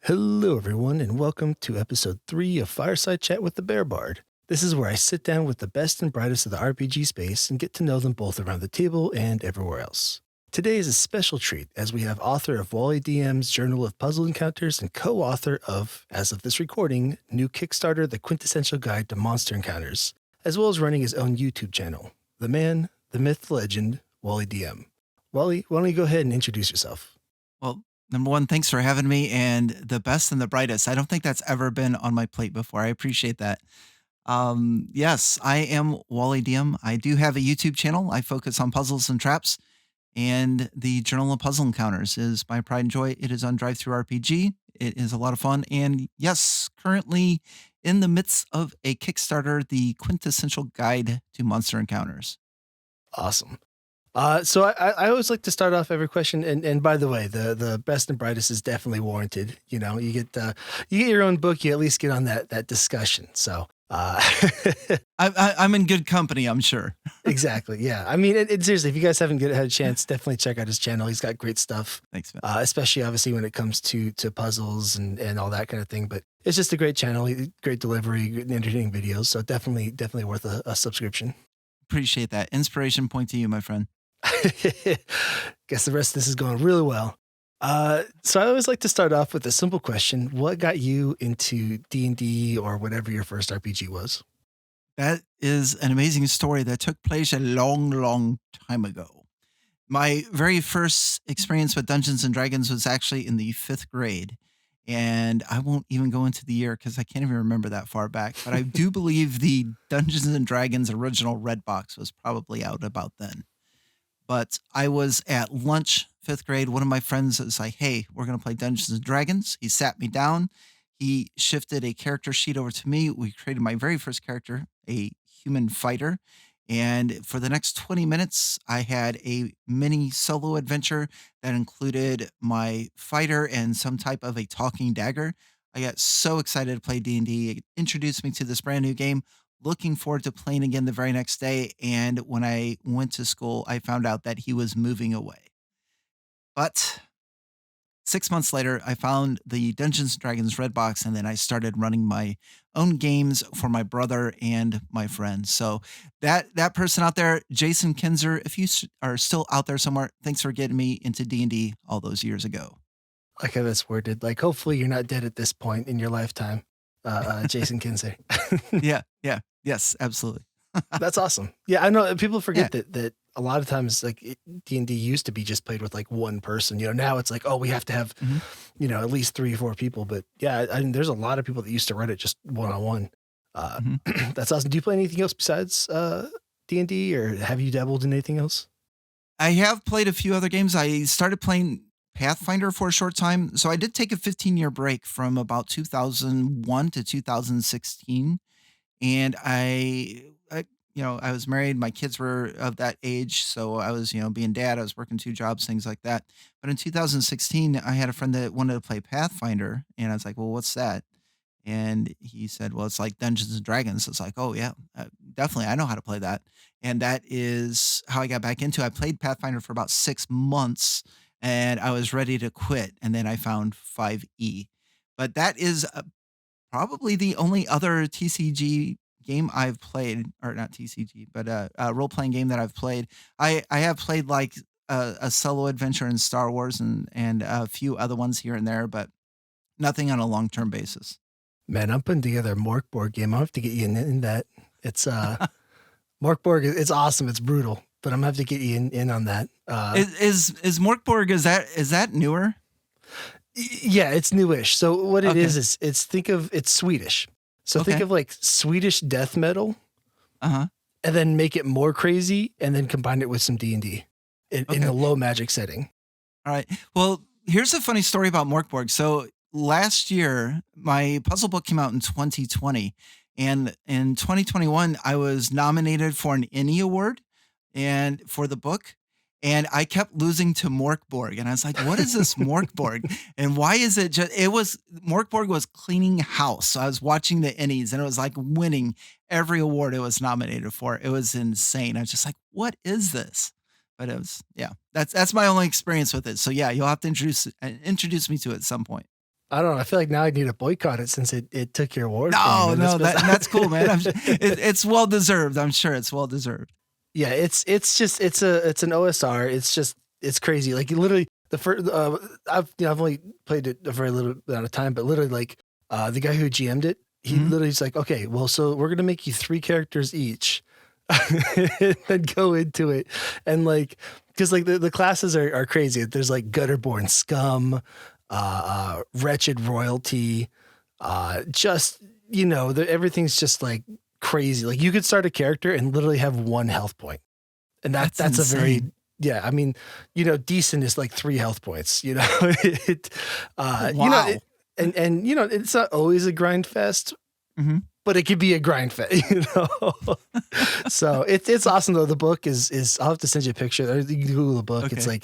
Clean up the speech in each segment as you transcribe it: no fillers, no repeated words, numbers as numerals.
Hello, everyone, and welcome to episode 3 of Fireside Chat with the Bear Bard. This is where I sit down with the best and brightest of the RPG space and get to know them both around the table and everywhere else. Today is a special treat as we have author of Wally DM's Journal of Puzzle Encounters and co-author of, as of this recording, new Kickstarter, The Quintessential Guide to Monster Encounters, as well as running his own YouTube channel. The man, the myth, the legend, Wally DM. Wally, why don't you go ahead and introduce yourself? Well, number one, thanks for having me, and the best and the brightest. I don't think that's ever been on my plate before. I appreciate that. Yes, I am Wally DM. I do have a YouTube channel. I focus on puzzles and traps, and the Journal of Puzzle Encounters is my pride and joy. It is on Drive-Thru RPG. It is a lot of fun, and yes, currently in the midst of a Kickstarter, the Quintessential Guide to Monster Encounters. Awesome. So I always like to start off every question, and by the way, the best and brightest is definitely warranted. You know, you get your own book, you at least get on that discussion. So I'm in good company, I'm sure. exactly, yeah. I mean, seriously, if you guys haven't had a chance, definitely check out his channel. He's got great stuff. Thanks, man. Especially obviously when it comes to puzzles and all that kind of thing. But it's just a great channel, great delivery, good entertaining videos. So definitely worth a subscription. Appreciate that. Inspiration point to you, my friend. Guess the rest of this is going really well. So I always like to start off with a simple question. What got you into D&D or whatever your first RPG was? That is an amazing story that took place a long, long time ago. My very first experience with Dungeons and Dragons was actually in the 5th grade. And I won't even go into the year because I can't even remember that far back. But I do believe the Dungeons and Dragons original Red Box was probably out about then. But I was at lunch, 5th grade. One of my friends was like, hey, we're going to play Dungeons and Dragons. He sat me down. He shifted a character sheet over to me. We created my very first character, a human fighter. And for the next 20 minutes, I had a mini solo adventure that included my fighter and some type of a talking dagger. I got so excited to play D&D. It introduced me to this brand new game. Looking forward to playing again the very next day. And when I went to school, I found out that he was moving away. But 6 months later, I found the Dungeons and Dragons Red Box, and then I started running my own games for my brother and my friends. So that person out there, Jason Kinzer, if you are still out there somewhere, thanks for getting me into D&D all those years ago. Like how that's worded. Like, hopefully you're not dead at this point in your lifetime, Jason Kinsey. Yeah. Yes, absolutely. That's awesome. Yeah, I know people forget Yeah. that a lot of times, like D&D used to be just played with like one person. You know, now it's like, oh, we have to have, Mhm. at least 3 or 4 people. But yeah, I mean, there's a lot of people that used to run it just one-on-one. Mhm. That's awesome. Do you play anything else besides D&D, or have you dabbled in anything else? I have played a few other games. I started playing Pathfinder for a short time. So I did take a 15-year break from about 2001 to 2016. And I was married. My kids were of that age. So I was, being dad. I was working 2 jobs, things like that. But in 2016, I had a friend that wanted to play Pathfinder. And I was like, well, what's that? And he said, well, it's like Dungeons and Dragons. It's like, oh, yeah, definitely. I know how to play that. And that is how I got back into it. I played Pathfinder for about 6 months and I was ready to quit. And then I found 5e. But that is probably the only other TCG game I've played, or not TCG, but a role playing game that I've played. I have played like a solo adventure in Star Wars and a few other ones here and there, but nothing on a long term basis. Man, I'm putting together a Morkborg game. I'll have to get you in that. It's Morkborg. It's awesome. It's brutal, but I'm gonna have to get you in on that. Is Morkborg, is that newer? Yeah, it's newish. So what it Okay. is it's Swedish. So think Okay. of like Swedish death metal, Uh-huh. and then make it more crazy, and then combine it with some D&D in Okay. a low magic setting. All right. Well, here's a funny story about Morkborg. So last year, my puzzle book came out in 2020. And in 2021, I was nominated for an Emmy Award and for the book. And I kept losing to Morkborg. And I was like, what is this Morkborg? And why is it Morkborg was cleaning house. So I was watching the Emmys and it was like winning every award it was nominated for. It was insane. I was just like, what is this? But it was, yeah, that's my only experience with it. So yeah, you'll have to introduce me to it at some point. I don't know. I feel like now I need to boycott it since it took your award from you. No, Man. no, that's cool, man. It's well deserved. I'm sure it's well deserved. Yeah, it's an OSR. It's crazy. Like literally the first I've only played it a very little amount of time, but literally like the guy who GM'd it, he literally is like, okay, well, so we're gonna make you 3 characters each, and then go into it, and like because like the classes are crazy. There's like gutterborn scum, wretched royalty, just everything's just like crazy. Like you could start a character and literally have 1 health point, and that's a very I mean, decent is like 3 health points. Wow. And it's not always a grind fest, but it could be a grind fest. So it's awesome though. The book is I'll have to send you a picture. Or you can Google the book. Okay.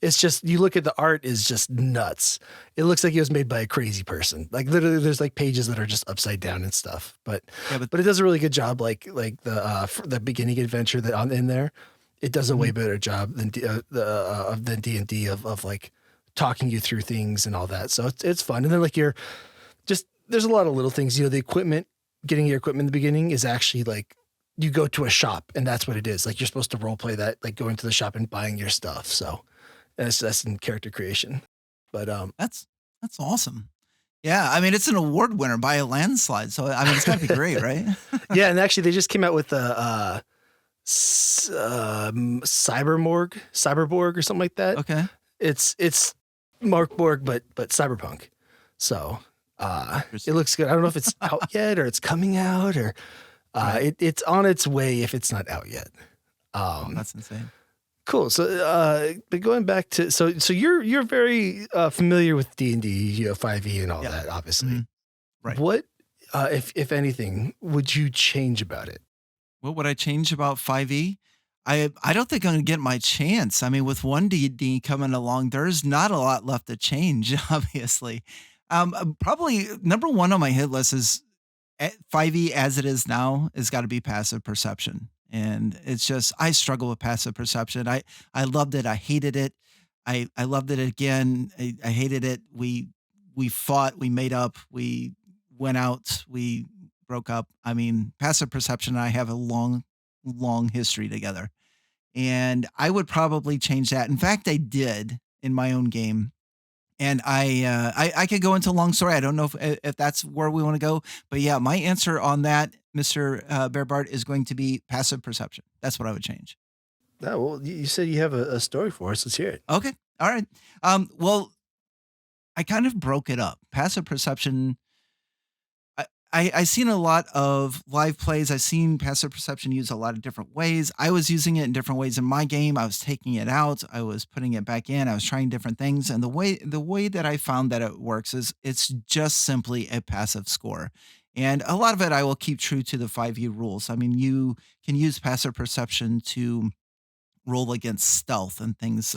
It's just you look at the art is just nuts. It looks like it was made by a crazy person. Like literally, there's like pages that are just upside down and stuff. But it does a really good job. Like the beginning adventure that in there, it does a way better job than D&D of like talking you through things and all that. So it's fun. And then like there's a lot of little things. The equipment, getting your equipment in the beginning is actually like you go to a shop and that's what it is. Like you're supposed to role play that, like going to the shop and buying your stuff. So that's in character creation. But that's awesome. Yeah, I mean it's an award winner by a landslide. So I mean it's gotta be great, right? Yeah, and actually they just came out with a Cyberborg or something like that. Okay. It's Mark Borg, but cyberpunk. So it looks good. I don't know if it's out yet or it's coming out or it's on its way if it's not out yet. That's insane. Cool. So but going back to so you're very familiar with D&D, 5e and all that, obviously. Right. What if anything would you change about it? What would I change about 5e? I don't think I'm gonna get my chance. I mean, with 1D coming along, there's not a lot left to change, obviously. Probably number 1 on my hit list is 5e as it is now has got to be passive perception. And it's just I struggle with passive perception. I loved it. I hated it. I loved it again. I hated it. We fought, we made up, we went out, we broke up. I mean, passive perception and I have a long history together. And I would probably change that. In fact, I did in my own game. And I could go into a long story. I don't know if that's where we want to go. But yeah, my answer on that, Mr. Bear Bart, is going to be passive perception. That's what I would change. Oh, well, you said you have a story for us. Let's hear it. Okay. All right. Well, I kind of broke it up. Passive perception. I seen a lot of live plays. I've seen passive perception used a lot of different ways. I was using it in different ways in my game. I was taking it out. I was putting it back in. I was trying different things. And the way that I found that it works is it's just simply a passive score. And a lot of it I will keep true to the 5e rules. I mean, you can use passive perception to roll against stealth and things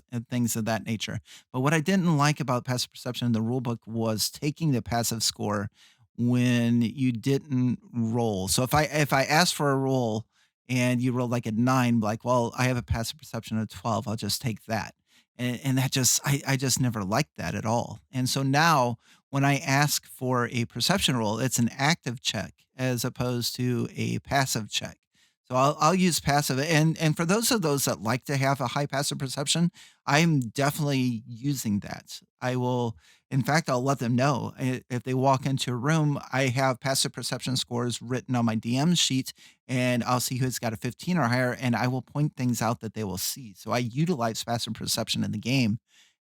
of that nature. But what I didn't like about passive perception in the rule book was taking the passive score when you didn't roll. So if I asked for a roll and you rolled like a 9, like, well, I have a passive perception of 12, I'll just take that. And that just I just never liked that at all. And so now when I ask for a perception roll, it's an active check as opposed to a passive check. So I'll use passive. And for those of those that like to have a high passive perception, I'm definitely using that. I will, in fact, I'll let them know if they walk into a room, I have passive perception scores written on my DM sheet and I'll see who's got a 15 or higher and I will point things out that they will see. So I utilize passive perception in the game.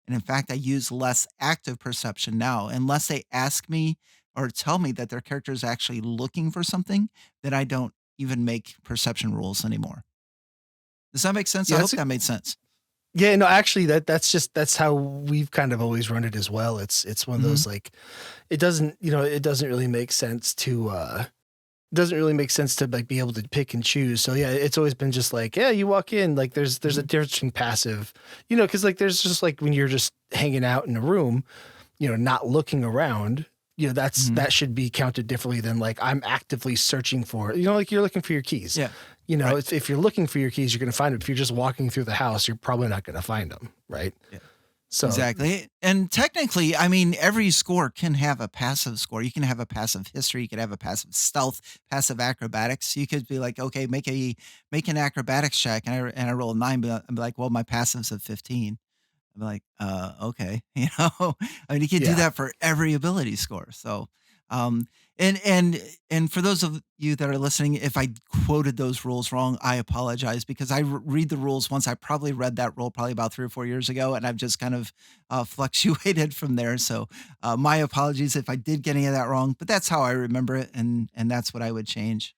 And in fact, I use less active perception now, unless they ask me or tell me that their character is actually looking for something, that I don't even make perception rules anymore. Does that make sense? Yeah, I hope that made sense. Yeah, no, actually that's how we've kind of always run it as well. It's one of those like it doesn't really make sense to like be able to pick and choose. So yeah, it's always been just like, yeah, you walk in, like there's a difference between passive, because like there's just like when you're just hanging out in a room, not looking around, that should be counted differently than like I'm actively searching for, like you're looking for your keys. Yeah. Right. If you're looking for your keys, you're going to find them. If you're just walking through the house, you're probably not going to find them. Right. Yeah. So Exactly. And technically, I mean, every score can have a passive score. You can have a passive history, you can have a passive stealth, passive acrobatics. You could be like, okay, make an acrobatics check, and I roll a 9, but I'm like, well, my passive's a 15. I'm like, okay, I mean, you can do yeah. that for every ability score. So, um, and for those of you that are listening, if I quoted those rules wrong, I apologize because I read the rules once. I probably read that rule probably about 3 or 4 years ago, and I've just kind of fluctuated from there. So, my apologies if I did get any of that wrong, but that's how I remember it, and that's what I would change.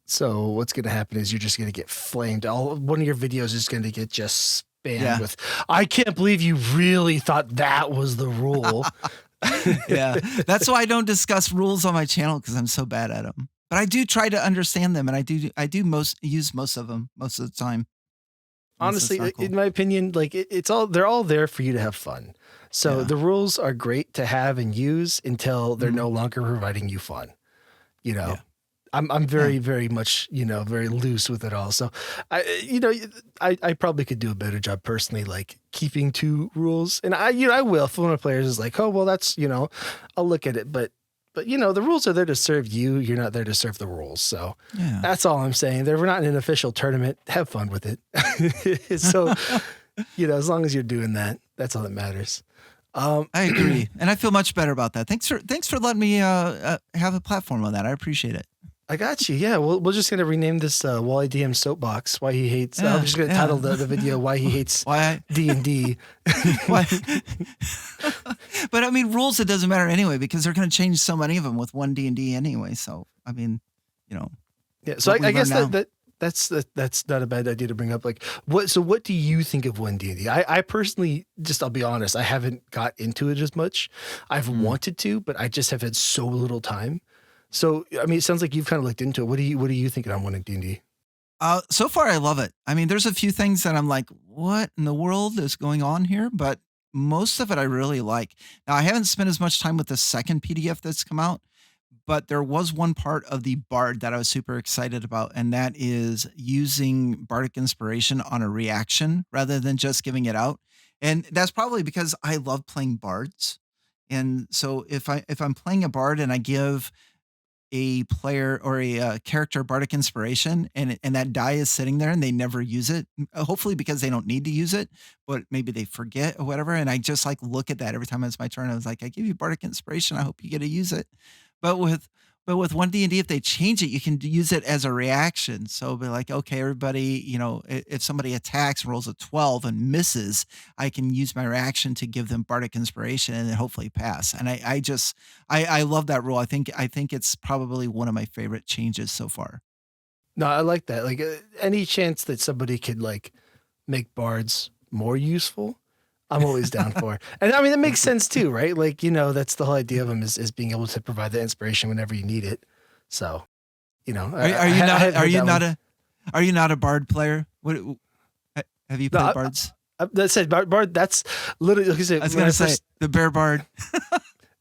So what's going to happen is you're just going to get flamed. One of your videos is going to get just spammed Yeah. with, I can't believe you really thought that was the rule. Yeah, that's why I don't discuss rules on my channel because I'm so bad at them. But I do try to understand them, and I do use most of them most of the time. Unless it's Honestly, not cool. in my opinion, like they're all there for you to have fun. So Yeah. the rules are great to have and use until they're Mhm. no longer providing you fun. You know, Yeah. I'm Yeah. very, very much, very loose with it all. So I probably could do a better job personally, like keeping to rules. And I will, if one of my players is like, oh, well, that's, I'll look at it. But the rules are there to serve you. You're not there to serve the rules. So Yeah. that's all I'm saying. We're not in an official tournament. Have fun with it. So, as long as you're doing that, that's all that matters. I agree, and I feel much better about that. Thanks for letting me have a platform on that. I appreciate it. I got you. Yeah, we're just gonna rename this Wally DM soapbox. Why he hates. I'm just gonna title the video "Why he hates Why? D&D." Why? But I mean, rules. It doesn't matter anyway because they're going to change so many of them with one D&D anyway. So I mean, you know. Yeah. So what we I guess learn now. that's not a bad idea to bring up. Like, what do you think of one D&D? I personally, I'll be honest, I haven't got into it as much. I've Mm. wanted to, but I just have had so little time. So I mean, it sounds like you've kind of looked into it. What are you thinking on one D&D? So far, I love it. I mean, there's a few things that I'm like, what in the world is going on here? But most of it I really like. Now, I haven't spent as much time with the second PDF that's come out, but there was one part of the Bard that I was super excited about, and that is using Bardic inspiration on a reaction rather than just giving it out. And that's probably because I love playing bards. And so if I'm playing a bard and I give a player or a character bardic inspiration and that die is sitting there and they never use it, hopefully because they don't need to use it, but maybe they forget or whatever, and I just like look at that every time it's my turn. I was like, I give you bardic inspiration, I hope you get to use it. but with but with one D&D, if they change it, you can use it as a reaction. So be like, okay, everybody, if somebody attacks and rolls a 12 and misses, I can use my reaction to give them bardic inspiration and then hopefully pass. And I love that rule. I think it's probably one of my favorite changes so far. No, I like that. Like any chance that somebody could like make bards more useful, I'm always down for. And I mean, that makes sense too, right? Like, that's the whole idea of them is being able to provide the inspiration whenever you need it. So, Are you I not have are heard you that not one. are you not a bard player? Have you No, played bards? that said, bard, that's literally, like I said, I was when I gonna say first, the bear bard.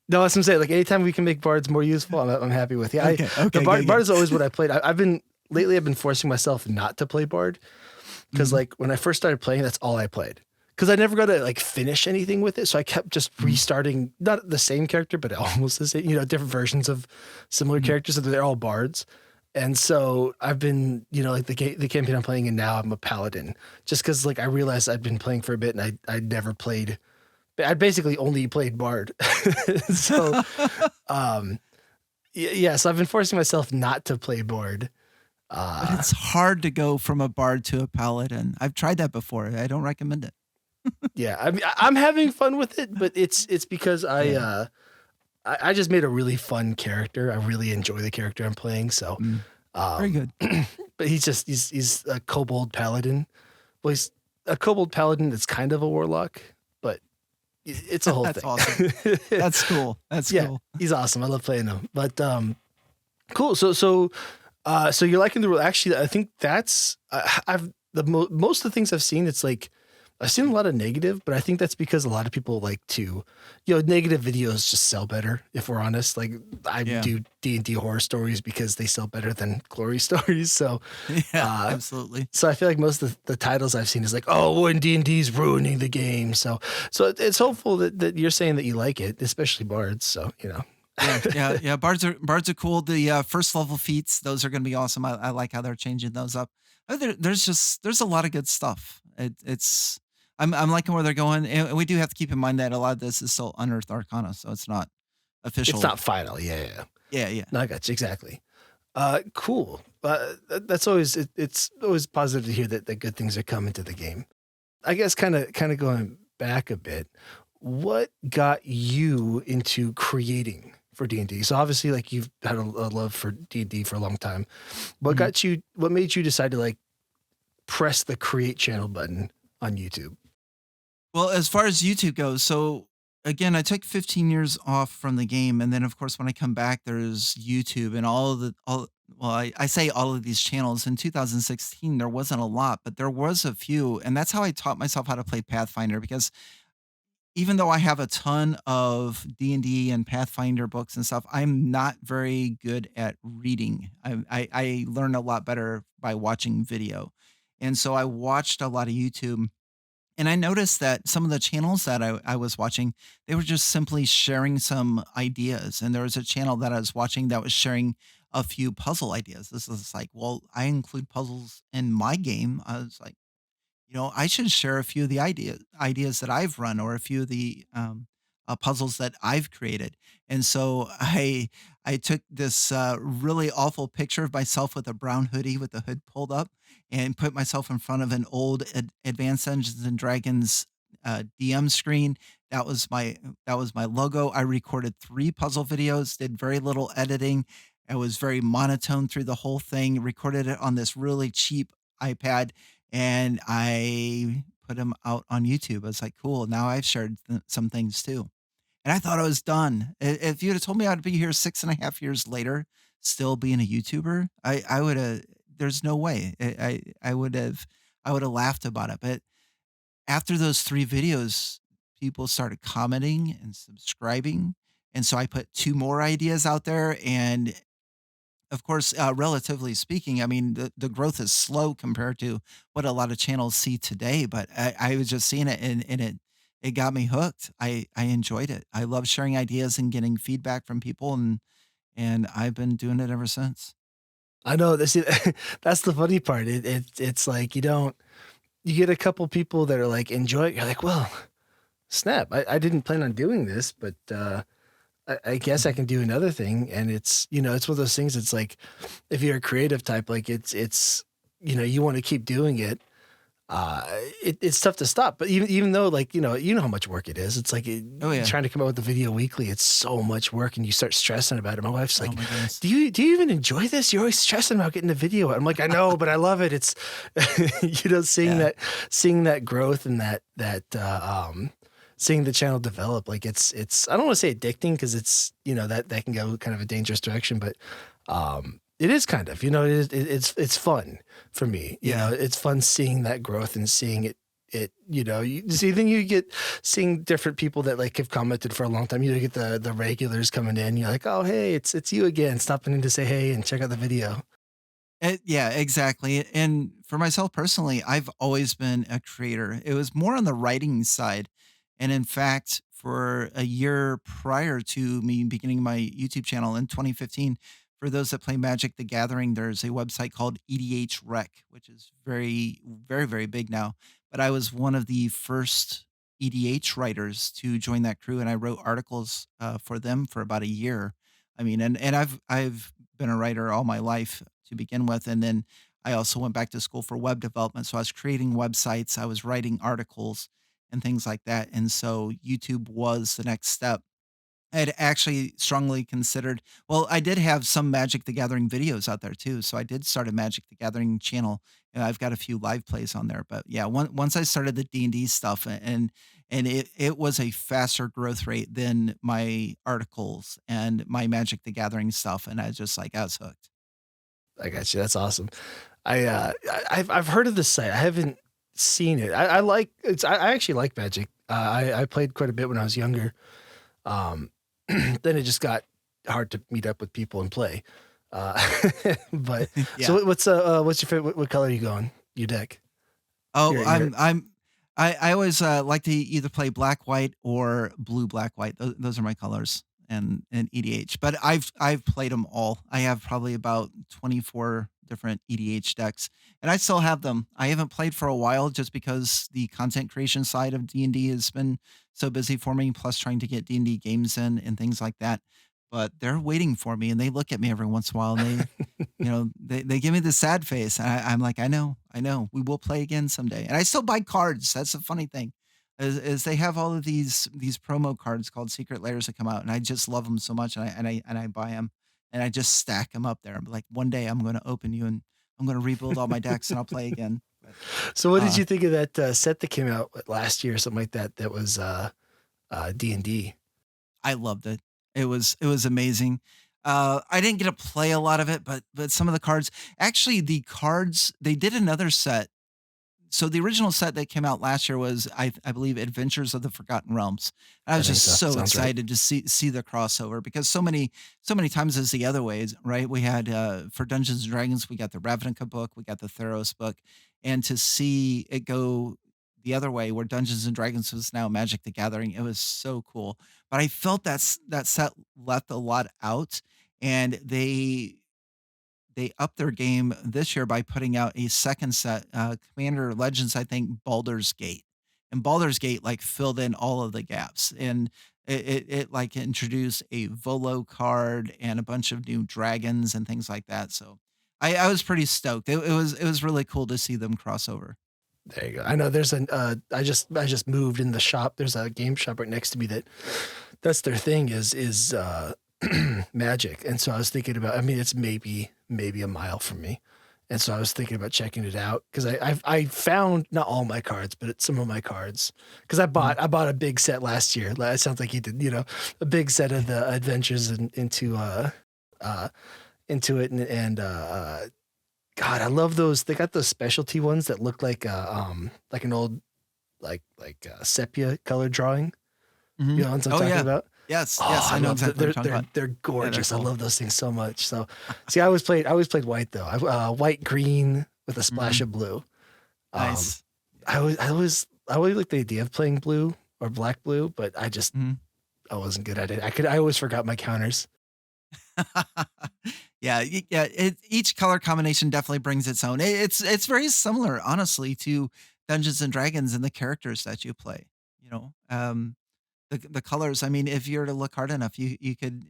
no, that's what I'm saying. Like anytime we can make bards more useful, I'm happy with. Yeah, Okay, the okay, bard, good, bard good. is always what I played. I've been forcing myself not to play bard because Mhm, like when I first started playing, that's all I played. Because I never got to like finish anything with it, so I kept just mhm, restarting, not the same character, but almost the same. Different versions of similar mhm. characters. So they're all bards, and so I've been, like the campaign I'm playing in now, I'm a paladin, just because like I realized I'd been playing for a bit and I never played. I basically only played bard, so um, yeah. So I've been forcing myself not to play bard. But Uh, it's hard to go from a bard to a paladin. I've tried that before. I don't recommend it. yeah, I mean, I'm having fun with it, but it's because Yeah. I just made a really fun character. I really enjoy the character I'm playing. So, Mm. Very um, good. but he's a kobold paladin. Well, he's a kobold paladin that's kind of a warlock, but it's a whole That's awesome. thing. That's cool. That's Yeah, cool. he's awesome. I love playing him. But cool. So you're liking the rule. Actually, I think that's I've most of the things I've seen. It's like I've seen a lot of negative, but I think that's because a lot of people like to, negative videos just sell better. If we're honest, like I Yeah. do D&D horror stories because they sell better than glory stories. Yeah, Uh, absolutely. so I feel like most of the titles I've seen is like, oh, when D&D is ruining the game. It's hopeful that you're saying that you like it, especially bards. Yeah, yeah, yeah. Bards are cool. The first level feats, those are going to be awesome. I like how they're changing those up. There's a lot of good stuff. I'm liking where they're going, and we do have to keep in mind that a lot of this is still unearthed arcana, so it's not It's official. not final. Yeah, yeah. Yeah, yeah. No, I got you exactly. Cool. That's always it's always positive to hear that good things are coming to the game. I guess kind of going back a bit, what got you into creating for D&D? So obviously, like you've had a love for D&D for a long time. Mhm. What made you decide to like press the create channel button on YouTube? Well, as far as YouTube goes, so again, I took 15 years off from the game, and then of course when I come back, there's YouTube and all of the all. Well, I say all of these channels. In 2016, there wasn't a lot, but there was a few, and that's how I taught myself how to play Pathfinder. Because even though I have a ton of D&D and Pathfinder books and stuff, I'm not very good at reading. I learn a lot better by watching video, and so I watched a lot of YouTube, and I noticed that some of the channels that I was watching, they were just simply sharing some ideas. And there was a channel that I was watching that was sharing a few puzzle ideas. This is like, well, I include puzzles in my game. I was like, I should share a few of the ideas that I've run, or a few of the puzzles that I've created. And so I took this really awful picture of myself with a brown hoodie with the hood pulled up, and put myself in front of an old Advanced Dungeons and Dragons DM screen. That was my logo. I recorded 3 puzzle videos, did very little editing. I was very monotone through the whole thing. Recorded it on this really cheap iPad, and I put them out on YouTube. I was like, cool. Now I've shared some things too. And I thought I was done. If you'd have told me I'd be here 6.5 years later, still being a YouTuber, I would have, there's no way. I would have laughed about it. But after those 3 videos, people started commenting and subscribing. And so I put 2 more ideas out there, and of course, relatively speaking, I mean, the growth is slow compared to what a lot of channels see today. But I was just seeing it, and it got me hooked. I enjoyed it. I love sharing ideas and getting feedback from people, and I've been doing it ever since. I know that's that's the funny part. It's like you get a couple people that are like enjoy it. You're like, well, snap. I didn't plan on doing this, but I guess I can do another thing. And it's one of those things. It's like if you're a creative type, like it's you want to keep doing it. Uh, it's tough to stop. But even though like you know how much work it is. It's like Oh yeah. trying to come out with a video weekly. It's so much work, and you start stressing about it. My wife's Oh like, my goodness. "Do you even enjoy this? You're always stressing about getting the video out." I'm like, "I know, but I love it." It's seeing Yeah. that growth and seeing the channel develop. Like it's I don't want to say addicting because it's that can go kind of a dangerous direction, but it is kind of it's fun for me. Yeah. It's fun seeing that growth and seeing you see, then you get seeing different people that like have commented for a long time. You get the regulars coming in. You're like, oh hey, it's you again, stopping in to say hey and check out the video. Yeah, exactly. And for myself personally, I've always been a creator. It was more on the writing side. And in fact, for a year prior to me beginning my YouTube channel in 2015, for those that play Magic the Gathering, there's a website called EDH Rec, which is very, very, very big now. But I was one of the first EDH writers to join that crew, and I wrote articles for them for about a year. I mean, and I've been a writer all my life to begin with. And then I also went back to school for web development. So I was creating websites, I was writing articles and things like that. And so YouTube was the next step. I had actually strongly considered, well, I did have some Magic the Gathering videos out there too. So I did start a Magic the Gathering channel. I've got a few live plays on there. But yeah, once I started the D&D stuff, and it was a faster growth rate than my articles and my Magic the Gathering stuff. And I was hooked. I got you. That's awesome. I've heard of this site. I haven't. seen it. I like it's. I actually like Magic. I played quite a bit when I was younger. Um, then it just got hard to meet up with people and play. Uh, but so Yeah. what's your favorite? What color are you going? Your deck? Oh, Your I always like to either play black white or blue black white. Those are my colors and EDH. But I've played them all. I have probably about 24 different EDH decks, and I still have them. I haven't played for a while just because the content creation side of D&D has been so busy for me, plus trying to get D&D games in and things like that. But they're waiting for me, and they look at me every once in a while, and they give me the sad face. And I'm like, I know, we will play again someday. And I still buy cards. That's the funny thing, is they have all of these promo cards called Secret Layers that come out, and I just love them so much, and I buy them, and I just stack them up there. I'm like, one day I'm going to open you, and I'm going to rebuild all my decks, and I'll play again. But, So what did uh, you think of that set that came out last year or something like that? That was D&D. I loved it. It was amazing. I didn't get to play a lot of it, but some of the cards, actually, the cards they did another set. So the original set that came out last year was, I believe, Adventures of the Forgotten Realms. I I was think just so. so Sounds right. excited to see the crossover, because so many times as the other ways, right? We had for Dungeons and Dragons, we got the Ravnica book, we got the Theros book, and to see it go the other way, where Dungeons and Dragons was now Magic the Gathering, it was so cool. But I felt that set left a lot out, and they upped their game this year by putting out a second set, Commander Legends, I think, Baldur's Gate. And Baldur's Gate, like, filled in all of the gaps, and it, like, introduced a Volo card and a bunch of new dragons and things like that, so I was pretty stoked. It was really cool to see them cross over. There you go. I know there's an I just moved in the shop. There's a game shop right next to me that's their thing is Magic. And so I was thinking about, I mean, it's maybe a mile from me. And so I was thinking about checking it out because I found not all my cards, but some of my cards because Mhm. I bought a big set last year. It sounds like you did, a big set of the adventures uh into it and God, I love those. They got those specialty ones that look like an old sepia color drawing. You Mhm. know what I'm Oh, talking yeah. about? Yes, Oh, yes, I I know love exactly what you're talking about. they're Yeah, they're gorgeous. I cool. love those things so much. So, see, I always played white though. White green with a splash Mhm. of blue. Um, Nice. I always like the idea of playing blue or black blue, but Mhm. I wasn't good at it. I always forgot my counters. Yeah, each color combination definitely brings its own. It's very similar, honestly, to Dungeons and Dragons and the characters that you play. You know, the colors. I mean, if you were to look hard enough, you could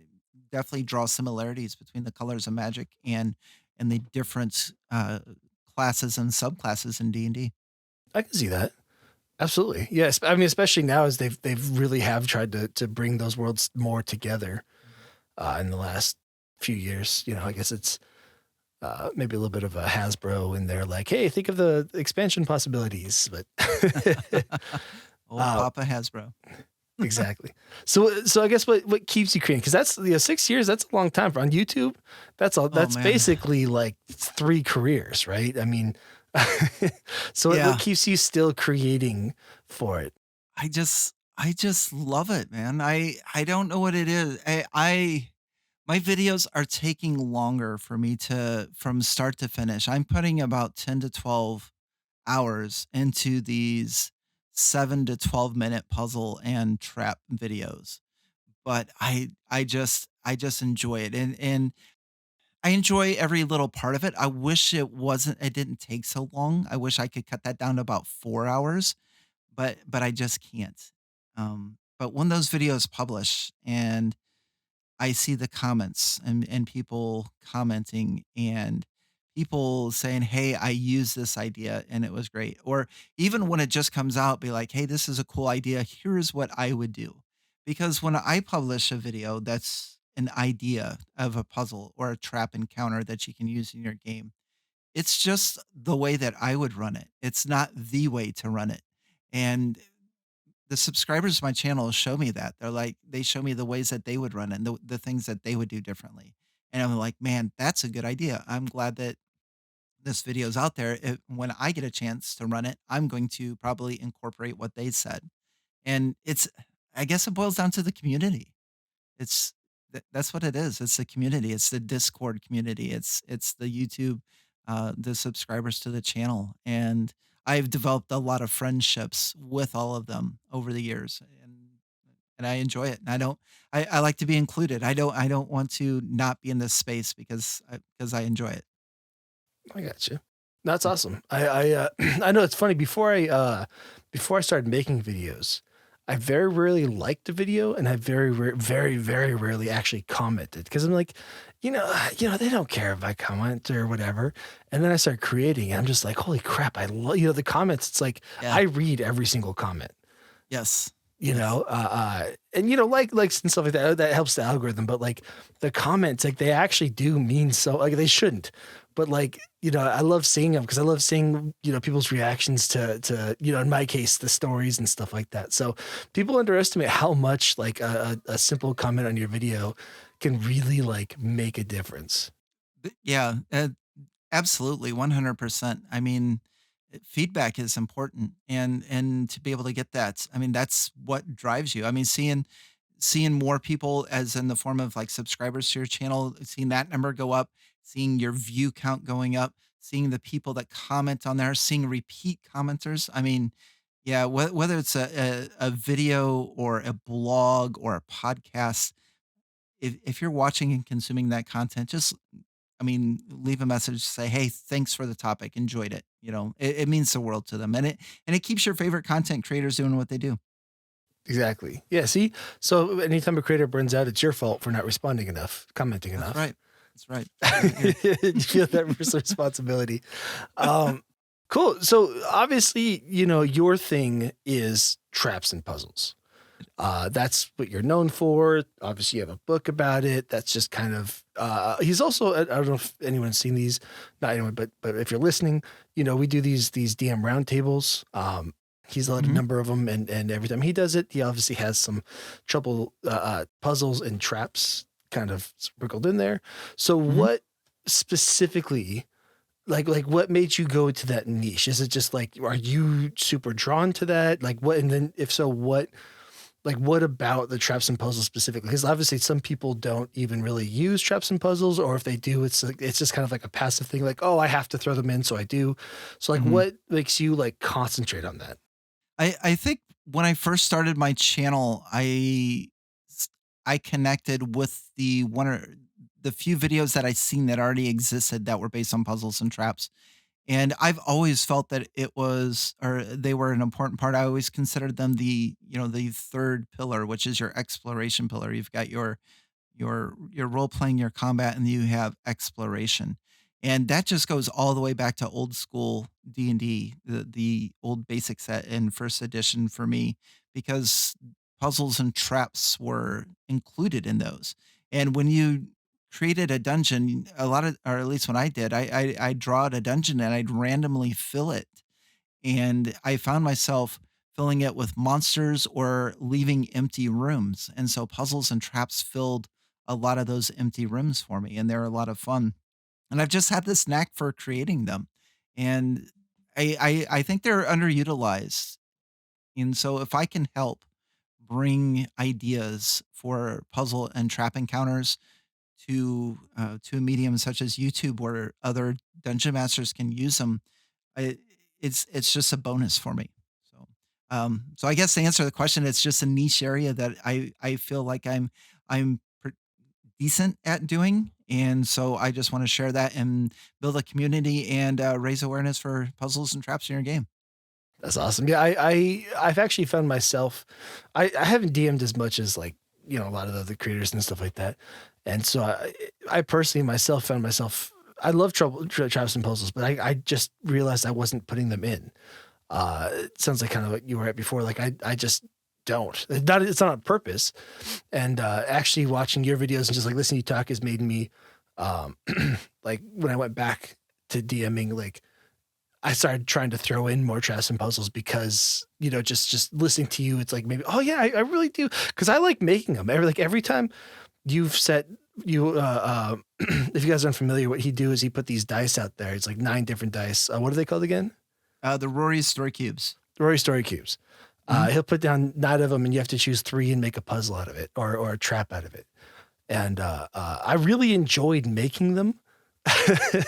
definitely draw similarities between the colors of Magic and the different classes and subclasses in D&D. I can see that. Absolutely. Yes. I mean, especially now as they've really have tried to bring those worlds more together in the last few years. I guess it's maybe a little bit of a Hasbro in there, like, hey, think of the expansion possibilities. But Old uh, Papa Hasbro. exactly. So I guess what keeps you creating? Because that's 6 years. That's a long time on YouTube. That's all. Oh That's man, basically like 3 careers, right? I mean, so what yeah. keeps you still creating for it? I just love it, man. I don't know what it is. I My videos are taking longer for me to from start to finish. I'm putting about 10 to 12 hours into these 7 to 12-minute puzzle and trap videos. But I just enjoy it, and I enjoy every little part of it. I wish it didn't take so long. I wish I could cut that down to about 4 hours, but I just can't. But when those videos publish and I see the comments and people commenting and people saying, "Hey, I used this idea and it was great." Or even when it just comes out, be like, "Hey, this is a cool idea. Here's what I would do." Because when I publish a video that's an idea of a puzzle or a trap encounter that you can use in your game, it's just the way that I would run it. It's not the way to run it. And the subscribers to my channel show me that. They show me the ways that they would run it and the things that they would do differently. And I'm like, man, that's a good idea. I'm glad that this video's out there, when I get a chance to run it, I'm going to probably incorporate what they said. And I guess it boils down to the community. It's that's what it is. It's the community. It's the Discord community. It's the YouTube, the subscribers to the channel, and I've developed a lot of friendships with all of them over the years, and I enjoy it. And I like to be included. I don't want to not be in this space because I enjoy it. I got you. That's awesome. I know it's funny. Before I started making videos, I very rarely liked a video, and I very rarely actually commented because I'm like, they don't care if I comment or whatever. And then I started creating, and I'm just like, holy crap! I love the comments. It's like Yeah. I read every single comment. Yes. You Yes. know, and likes and stuff like that. That helps the algorithm. But like the comments, like they actually do mean so. Like they shouldn't, but like I love seeing them because I love seeing people's reactions to in my case the stories and stuff like that. So people underestimate how much like a simple comment on your video can really like make a difference. Yeah. Absolutely, 100%. I mean, feedback is important, and to be able to get that, I mean, that's what drives you. I mean, seeing more people as in the form of like subscribers to your channel, seeing that number go up, seeing your view count going up, seeing the people that comment on there, seeing repeat commenters. I mean, yeah, whether it's a video or a blog or a podcast, if you're watching and consuming that content, just I mean, leave a message, say, "Hey, thanks for the topic. Enjoyed it." It means the world to them, and it keeps your favorite content creators doing what they do. Exactly. Yeah. See, so anytime a creator burns out, it's your fault for not responding enough, commenting That's enough. right. That's right. Yeah. You feel that responsibility. Um, cool. So obviously, your thing is traps and puzzles. That's what you're known for. Obviously, you have a book about it. That's just kind of. He's also. I don't know if anyone's seen these. Not anyone, but if you're listening, we do these DM roundtables. He's led a Mhm. number of them, and every time he does it, he obviously has some trouble puzzles and traps kind of sprinkled in there. So, Mhm. what specifically? Like what made you go to that niche? Is it just like are you super drawn to that? Like what and then if so, what about the traps and puzzles specifically? Because obviously some people don't even really use traps and puzzles, or if they do, it's like it's just kind of like a passive thing, like, oh, I have to throw them in, so I do. So like Mhm. what makes you like concentrate on that? I think when I first started my channel, s- I connected with the few videos that I seen that already existed that were based on puzzles and traps. And I've always felt that they were an important part. I always considered them the third pillar, which is your exploration pillar. You've got your role playing, your combat, and you have exploration. And that just goes all the way back to old school D&D, the old basic set in first edition for me, because puzzles and traps were included in those. And when you created a dungeon, a lot of, or at least when I did, I'd draw out a dungeon and I'd randomly fill it, and I found myself filling it with monsters or leaving empty rooms. And so puzzles and traps filled a lot of those empty rooms for me, and they're a lot of fun. And I've just had this knack for creating them, and I think they're underutilized. And so if I can help bring ideas for puzzle and trap encounters to a medium such as YouTube where other dungeon masters can use them, I it's just a bonus for me. So, so I guess to answer the question, it's just a niche area that I feel like I'm decent at doing, and so I just want to share that and build a community and raise awareness for puzzles and traps in your game. That's awesome. Yeah, I've actually found myself I haven't DM'd as much as like, a lot of the other creators and stuff like that. And so I personally myself found myself I love traps and puzzles, but I just realized I wasn't putting them in. It sounds like kind of what you were at before. Like I just don't. It's not on purpose. And actually watching your videos and just like listening to you talk has made me um like when I went back to DMing, like I started trying to throw in more traps and puzzles because, just listening to you, it's like maybe, oh yeah, I really do. Cause I like making them. Every time you've set if you guys aren't familiar, what he do is he put these dice out there. It's like 9 different dice. What are they called again? The Rory's Story Cubes. Rory Story Cubes. Mhm. He'll put down 9 of them, and you have to choose 3 and make a puzzle out of it, or a trap out of it. And I really enjoyed making them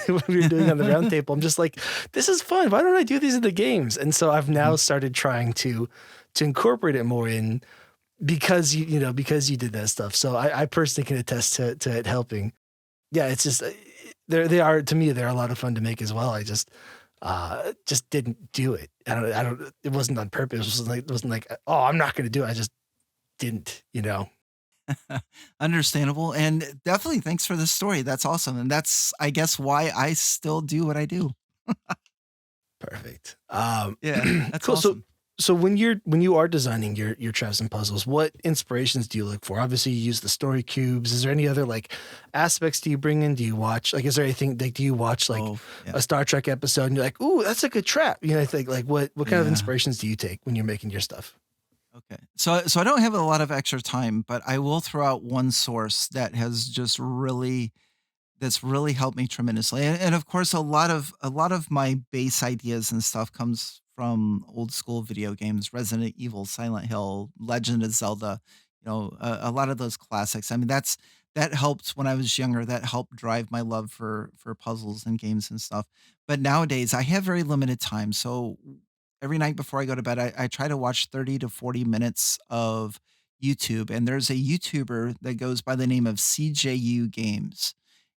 when we were doing on the round table. I'm just like, this is fun. Why don't I do these in the games? And so I've now started trying to incorporate it more in, because because you did that stuff. So I personally can attest to it helping. Yeah, it's just they are, to me, they're a lot of fun to make as well. I just didn't do it. I don't. It wasn't on purpose. It wasn't like, oh, I'm not going to do it. I just didn't. Understandable. And definitely thanks for the story. That's awesome. And that's, I guess, why I still do what I do. Perfect. Yeah, that's Cool. awesome. So when you are designing your traps and puzzles, what inspirations do you look for? Obviously, you use the story cubes. Is there any other like aspects do you bring in? Do you watch, like, is there anything like, do you watch like Oh, yeah. a Star Trek episode and you're like, ooh, that's a good trap? I think, like, what kind of Yeah. inspirations do you take when you're making your stuff? Okay. So I don't have a lot of extra time, but I will throw out one source that has just really that's really helped me tremendously. And of course a lot of my base ideas and stuff comes from old school video games, Resident Evil, Silent Hill, Legend of Zelda, a lot of those classics. I mean, that helped when I was younger. That helped drive my love for puzzles and games and stuff. But nowadays I have very limited time. So every night before I go to bed, I try to watch 30 to 40 minutes of YouTube. And there's a YouTuber that goes by the name of CJU Games.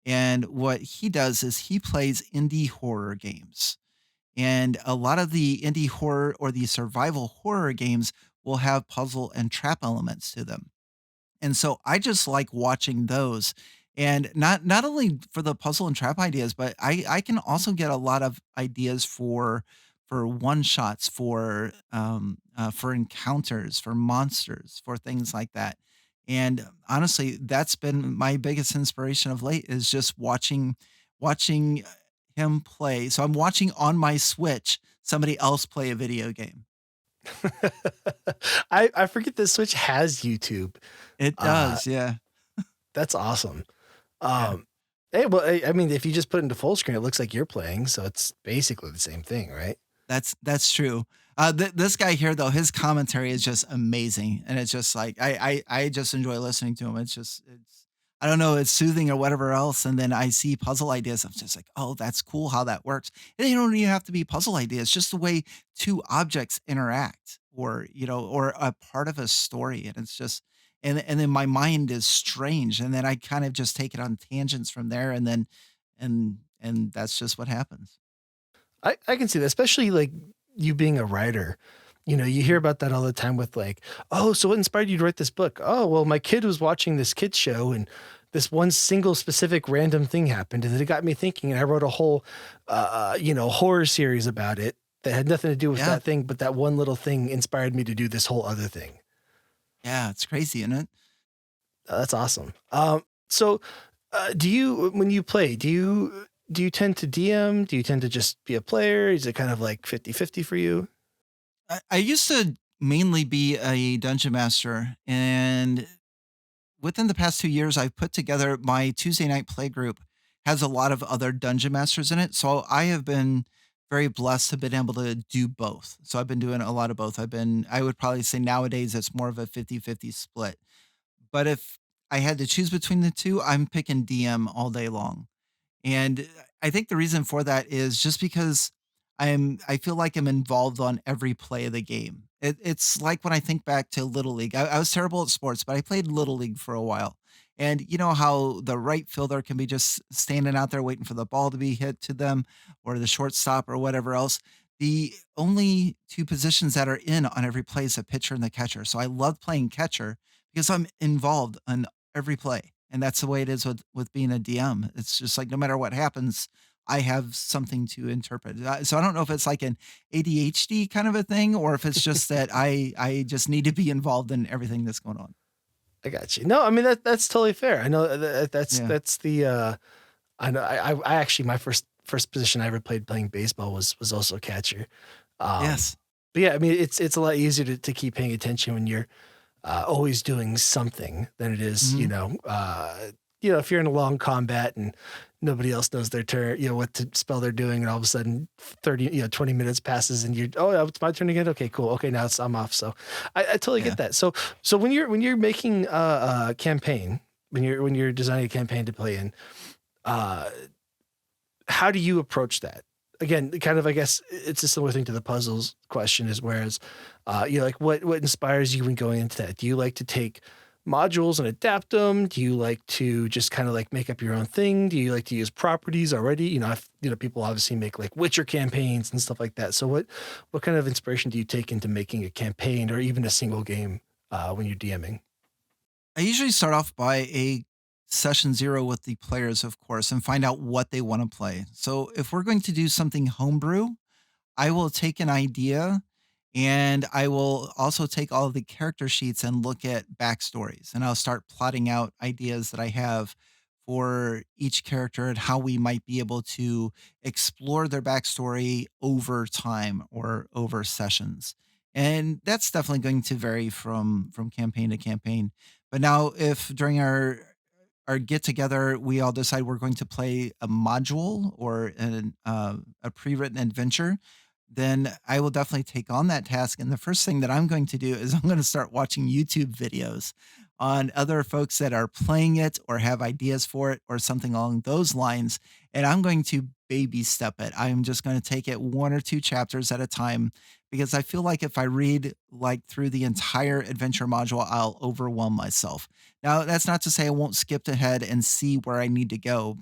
And what he does is he plays indie horror games. And a lot of the indie horror or the survival horror games will have puzzle and trap elements to them. And so I just like watching those. And not only for the puzzle and trap ideas, but I can also get a lot of ideas for one shots, for encounters, for monsters, for things like that. And honestly, that's been my biggest inspiration of late is just watching him play. So I'm watching on my Switch somebody else play a video game. I forget the Switch has YouTube. It Uh, does, yeah. that's awesome. Yeah. Um, Hey, well, I mean, if you just put it into full screen, it looks like you're playing, so it's basically the same thing, right? That's true. This guy here though, his commentary is just amazing, and it's just like I just enjoy listening to him. It's I don't know, it's soothing or whatever else. And then I see puzzle ideas. I'm just like, oh, that's cool how that works. And they don't even have to be puzzle ideas, just the way two objects interact, or a part of a story. And it's just and then my mind is strange, and then I kind of just take it on tangents from there, and then and that's just what happens. I can see that, especially like you being a writer. You hear about that all the time with like, oh, so what inspired you to write this book? Oh, well, my kid was watching this kids show and this one single specific random thing happened and it got me thinking and I wrote a whole, horror series about it that had nothing to do with Yeah. that thing, but that one little thing inspired me to do this whole other thing. Yeah, it's crazy, isn't it? That's awesome. So do you, when you play, do you tend to DM? Do you tend to just be a player? Is it kind of like 50-50 for you? I used to mainly be a dungeon master, and within the past 2 years, I've put together my Tuesday night play group has a lot of other dungeon masters in it. So I have been very blessed to have been able to do both. So I've been doing a lot of both. I would probably say nowadays it's more of a 50-50 split. But if I had to choose between the two, I'm picking DM all day long. And I think the reason for that is just because I feel like I'm involved on every play of the game. It's like when I think back to Little League. I was terrible at sports, but I played Little League for a while. And you know how the right fielder can be just standing out there waiting for the ball to be hit to them, or the shortstop or whatever else. The only two positions that are in on every play is the pitcher and the catcher. So I love playing catcher because I'm involved in every play. And that's the way it is with being a DM. It's just like no matter what happens, I have something to interpret. So I don't know if it's like an ADHD kind of a thing, or if it's just that I just need to be involved in everything that's going on. I got you. No, I mean that's totally fair. I know that's Yeah. that's the I know I actually my first position I ever played playing baseball was also catcher. Um Yes. but yeah, I mean it's a lot easier to keep paying attention when you're always doing something than it is, Mhm. if you're in a long combat and nobody else knows their turn, what to spell they're doing, and all of a sudden 20 minutes passes and yeah, it's my turn again. Okay, cool. Okay, now I'm off. So I totally Yeah. get that. So when you're making a campaign, when you're designing a campaign to play in, uh, how do you approach that? Again, kind of, I guess it's a similar thing to the puzzles question, is whereas, like what inspires you when going into that? Do you like to take modules and adapt them? Do you like to just kind of like make up your own thing? Do you like to use properties already? People obviously make like Witcher campaigns and stuff like that. So what kind of inspiration do you take into making a campaign or even a single game when you're DMing? I usually start off by a session 0 with the players, of course, and find out what they want to play. So if we're going to do something homebrew, I will take an idea and I will also take all of the character sheets and look at backstories. And I'll start plotting out ideas that I have for each character and how we might be able to explore their backstory over time or over sessions. And that's definitely going to vary from campaign to campaign. But now if during our get together, we all decide we're going to play a module or a pre-written adventure, then I will definitely take on that task. And the first thing that I'm going to do is I'm going to start watching YouTube videos on other folks that are playing it or have ideas for it or something along those lines. And I'm going to baby step it. I'm just going to take it 1 or 2 chapters at a time because I feel like if I read like through the entire adventure module, I'll overwhelm myself. Now, that's not to say I won't skip ahead and see where I need to go.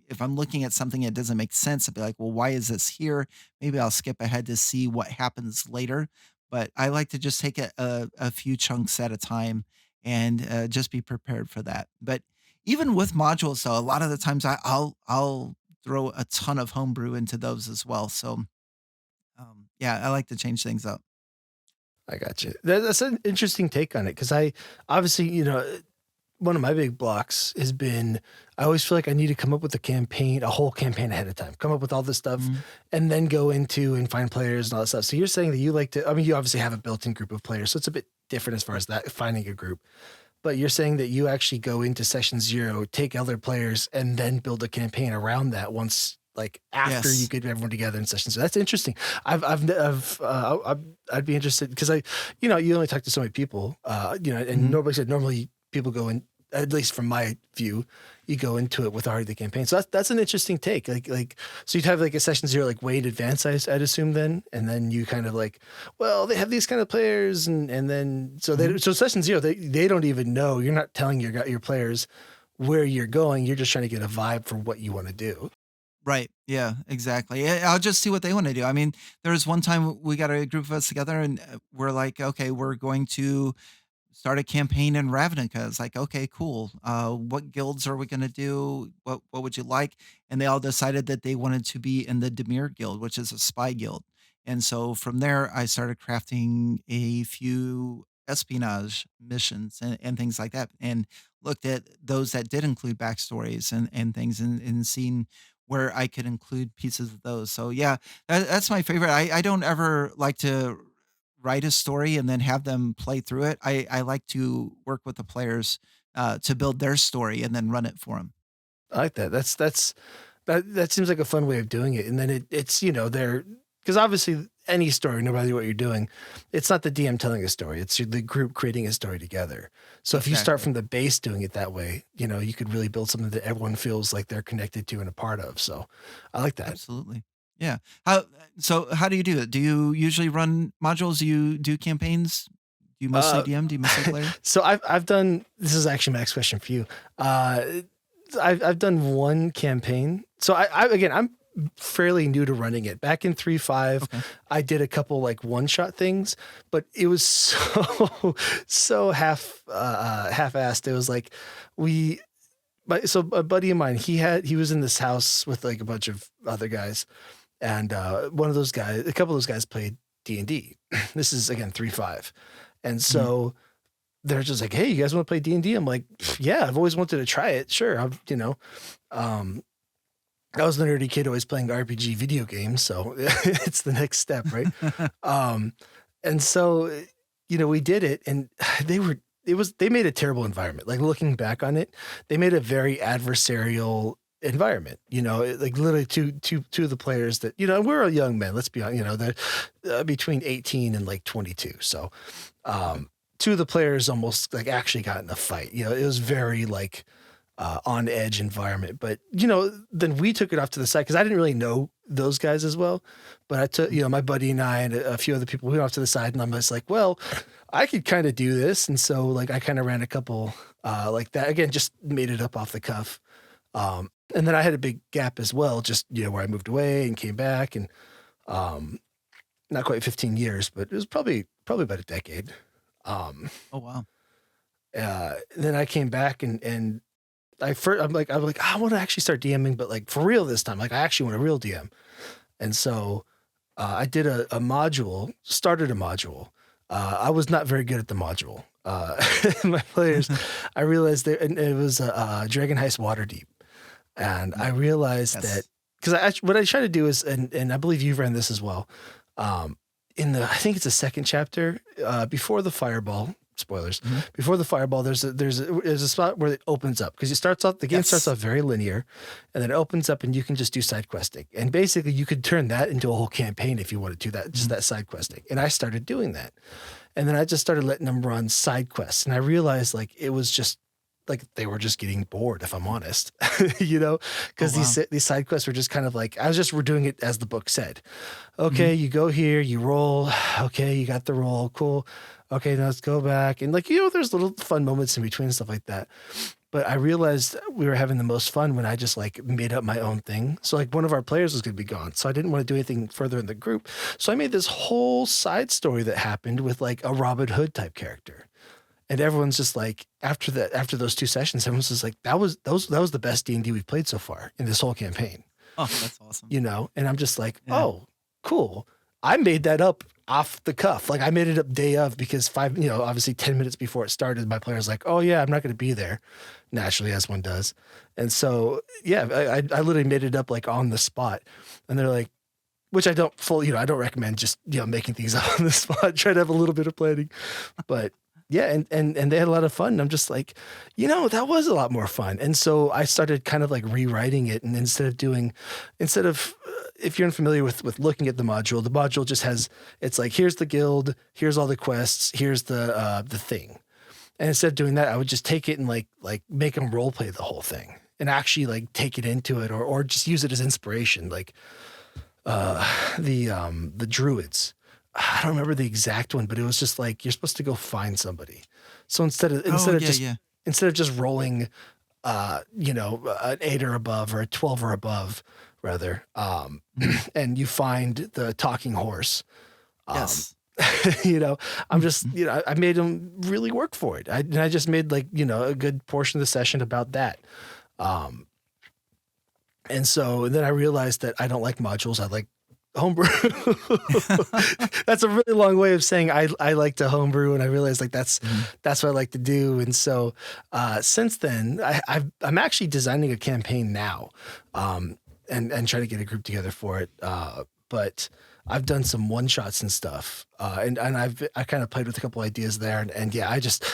If I'm looking at something that doesn't make sense, I'll be like, well, why is this here? Maybe I'll skip ahead to see what happens later. But I like to just take a few chunks at a time and just be prepared for that. But even with modules, though, a lot of the times I'll throw a ton of homebrew into those as well. So yeah, I like to change things up. I got you. That's an interesting take on it because I obviously, one of my big blocks has been I always feel like I need to come up with a whole campaign ahead of time, come up with all this stuff, Mhm. and then go into and find players and all that stuff. So you're saying that you like to, I mean, you obviously have a built-in group of players, so it's a bit different as far as that, finding a group. But you're saying that you actually go into session 0, take other players, and then build a campaign around that once, like after you Yes. get everyone together in session 0. That's interesting. I'd be interested because you only talk to so many people, and Mhm. nobody said normally people go in, at least from my view, you go into it with already the campaign. So that's an interesting take. So you'd have like a session 0 like way in advance, I'd assume then, and then you kind of like, well, they have these kind of players, and then Mhm. so session 0 they don't even know. You're not telling your players where you're going. You're just trying to get a vibe for what you want to do. Right. Yeah, exactly. I'll just see what they want to do. I mean, there was one time we got a group of us together and we're like, okay, we're going to start a campaign in Ravnica. It's like, okay, cool. What guilds are we going to do? What would you like? And they all decided that they wanted to be in the Demir Guild, which is a spy guild. And so from there, I started crafting a few espionage missions and things like that, and looked at those that did include backstories and things, and seen where I could include pieces of those. So yeah, that's my favorite. I don't ever like to write a story and then have them play through it. I like to work with the players to build their story and then run it for them. I like that. That seems like a fun way of doing it. And then it's they're because obviously any story, no matter what you're doing, it's not the DM telling a story. It's the group creating a story together. So if you start Exactly. from the base doing it that way, you could really build something that everyone feels like they're connected to and a part of. So I like that. Absolutely. Yeah. How do you do it? Do you usually run modules? Do you do campaigns? Do you mostly Uh, DM? Do you mostly player? so I've done. This is actually my next question for you. Uh, I've done one campaign. So again I'm fairly new to running it. Back in 3.5, Okay. I did a couple like one shot things, but it was so so half-assed. It was like we. So a buddy of mine, he was in this house with like a bunch of other guys, and one of those guys, a couple of those guys played D&D. This is again 3.5, and Mhm. so they're just like, "Hey, you guys want to play D&D?" I'm like, "Yeah, I've always wanted to try it. Sure, um, I was the nerdy kid always playing RPG video games, so it's the next step, right?" Um, and so we did it, and they were they made a terrible environment. Like looking back on it, they made a very adversarial environment. Like literally two of the players that we're a young men. Let's be honest. They're between 18 and like 22. So two of the players almost like actually got in a fight. It was very like on edge environment. But then we took it off to the side because I didn't really know those guys as well. But I took my buddy and I and a few other people, we went off to the side, and I'm just like, well, I could kind of do this. And so like I kind of ran a couple like that. Again, just made it up off the cuff. And then I had a big gap as well, just where I moved away and came back, and not quite 15 years, but it was probably about a decade. Oh wow. Then I came back and I'm like, I want to actually start DMing, but like for real this time. Like I actually want a real DM. And so I did started a module. I was not very good at the module. My players, I realized and it was Dragon Heist Waterdeep. And I realized that because what I try to do is, and I believe you've ran this as well. I think it's the second chapter, before the fireball. Spoilers. Mm-hmm. Before the fireball, there's a spot where it opens up because the game starts off very linear, and then it opens up and you can just do side questing. And basically, you could turn that into a whole campaign if you wanted to. Just that side questing. And I started doing that, and then I just started letting them run side quests, and I realized like it was just like they were just getting bored, if I'm honest, because these side quests were just kind of like we're doing it as the book said. Okay, you go here, you roll. Okay, you got the roll, cool. Okay, now let's go back, and like there's little fun moments in between and stuff like that. But I realized we were having the most fun when I just like made up my own thing. So like one of our players was going to be gone, so I didn't want to do anything further in the group. So I made this whole side story that happened with like a Robin Hood type character. And everyone's just like, after those 2 sessions, everyone's just like, that was the best D&D we've played so far in this whole campaign. Oh, that's awesome. And I'm just like, oh, cool. I made that up off the cuff. Like I made it up day of because obviously 10 minutes before it started, my player's like, oh yeah, I'm not going to be there, naturally, as one does. And so, yeah, I literally made it up like on the spot. And they're like, which I don't I don't recommend just, making things up on the spot. Try to have a little bit of planning, but yeah, and they had a lot of fun. And I'm just like, that was a lot more fun. And so I started kind of like rewriting it. And instead of if you're unfamiliar with looking at the module just has, it's like, here's the guild, here's all the quests, here's the thing. And instead of doing that, I would just take it and like make them role play the whole thing and actually like take it into it or just use it as inspiration. Like the druids. I don't remember the exact one, but it was just like you're supposed to go find somebody. So instead of just rolling, an 8 or above or a 12 or above, rather, and you find the talking horse. Yes. I'm just I made them really work for it. I just made like a good portion of the session about that. And so then I realized that I don't like modules. I like homebrew. That's a really long way of saying I like to homebrew, and I realized like that's what I like to do. And so since then, I'm actually designing a campaign now, and trying to get a group together for it. But I've done some one shots and stuff, and I kind of played with a couple ideas there, and yeah, I just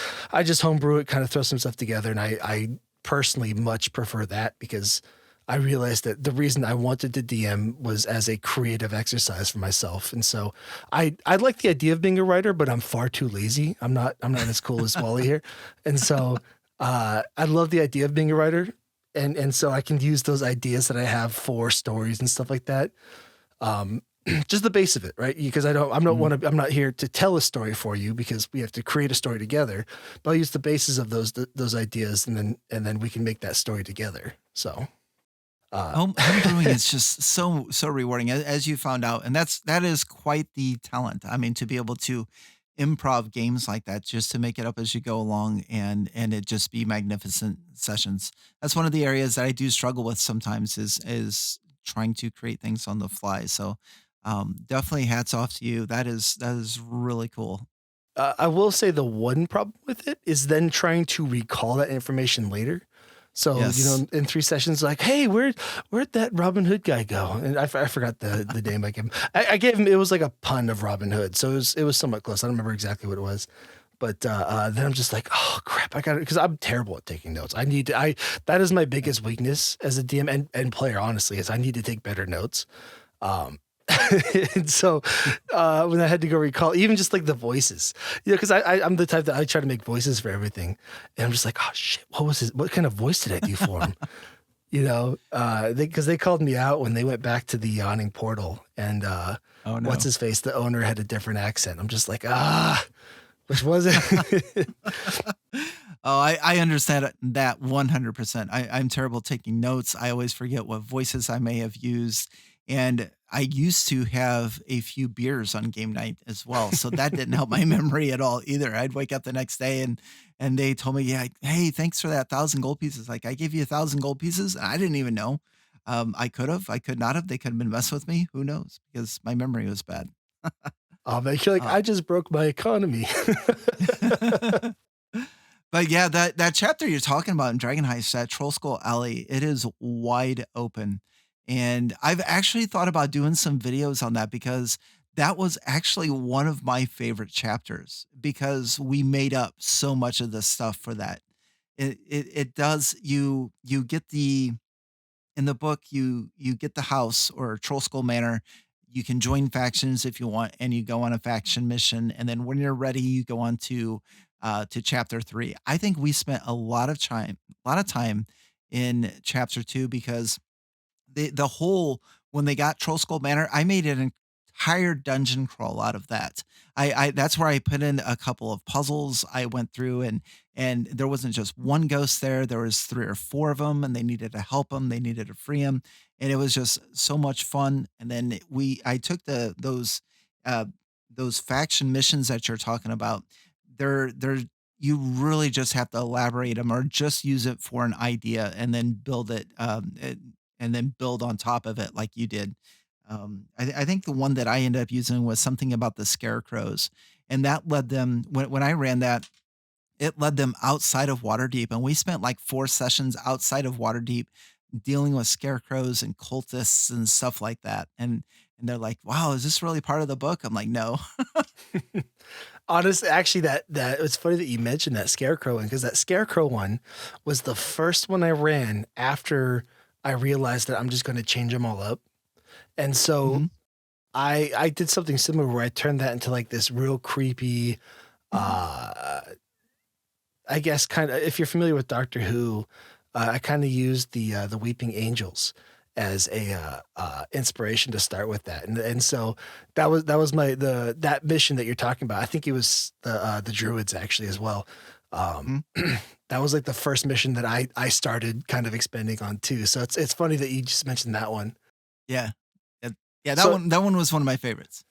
homebrew it, kind of throw some stuff together, and I personally much prefer that because I realized that the reason I wanted to DM was as a creative exercise for myself. And so I like the idea of being a writer, but I'm far too lazy. I'm not as cool as Wally here. And so I love the idea of being a writer. And so I can use those ideas that I have for stories and stuff like that. Just the base of it, right? Because I'm not here to tell a story for you because we have to create a story together, but I'll use the basis of those ideas and then we can make that story together. So homebrewing is just so rewarding, as you found out, and that is quite the talent. I mean, to be able to improv games like that, just to make it up as you go along, and it just be magnificent sessions. That's one of the areas that I do struggle with sometimes is trying to create things on the fly. So definitely hats off to you. That is really cool. I will say the one problem with it is then trying to recall that information later. So, Yes. in 3 sessions, like, hey, where'd that Robin Hood guy go? And I forgot the name I gave him. I gave him, it was like a pun of Robin Hood. So it was somewhat close. I don't remember exactly what it was. But then I'm just like, oh crap, I got it because I'm terrible at taking notes. I need to. I That is my biggest weakness as a DM and player. Honestly, is I need to take better notes. Um, and so when I had to go recall, even just like the voices, because I'm the type that I try to make voices for everything, and I'm just like, oh shit, what was his? What kind of voice did I do for him? Because they called me out when they went back to the yawning portal, and Oh what's no. his face, the owner had a different accent. I'm just like, which was it? Oh, I understand that 100%. I'm terrible taking notes. I always forget what voices I may have used. And I used to have a few beers on game night as well. So that didn't help my memory at all either. I'd wake up the next day and they told me, yeah, hey, thanks for that 1,000 gold pieces. Like I gave you 1,000 gold pieces. And I didn't even know. I could have, I could not have. They could have been messing with me. Who knows? Because my memory was bad. Oh man, you're like, Uh, I just broke my economy. But yeah, that chapter you're talking about in Dragon Heist, that Troll Skull Alley, it is wide open. And I've actually thought about doing some videos on that because that was actually one of my favorite chapters because we made up so much of the stuff for that. It does you get the in the book you get the house or Troll Skull Manor. You can join factions if you want, and you go on a faction mission. And then when you're ready, you go on to chapter 3. I think we spent a lot of time in chapter 2 because the whole when they got Troll Skull Manor, I made an entire dungeon crawl out of that. I That's where I put in a couple of puzzles. I went through and there wasn't just one ghost there. There was 3 or 4 of them, and they needed to help them. They needed to free them, and it was just so much fun. And then I took uh, those faction missions that you're talking about. They're you really just have to elaborate them or just use it for an idea and then build it. And then build on top of it like you did. I think the one that I ended up using was something about the scarecrows, and that led them when I ran that, it led them outside of Waterdeep, and we spent like 4 sessions outside of Waterdeep dealing with scarecrows and cultists and stuff like that. And they're like, "Wow, is this really part of the book?" I'm like, "No." Honestly, actually, that it's funny that you mentioned that scarecrow one because that scarecrow one was the first one I ran after I realized that I'm just going to change them all up, and so Mhm. I did something similar where I turned that into like this real creepy, uh, I guess kind of if you're familiar with Doctor Who, I kind of used the Weeping Angels as a inspiration to start with that, and so that was my the that mission that you're talking about. I think it was the Druids actually as well. Um, Mhm. that was like the first mission that I started kind of expanding on too. So it's funny that you just mentioned that one. Yeah. Yeah, yeah, So that one was one of my favorites.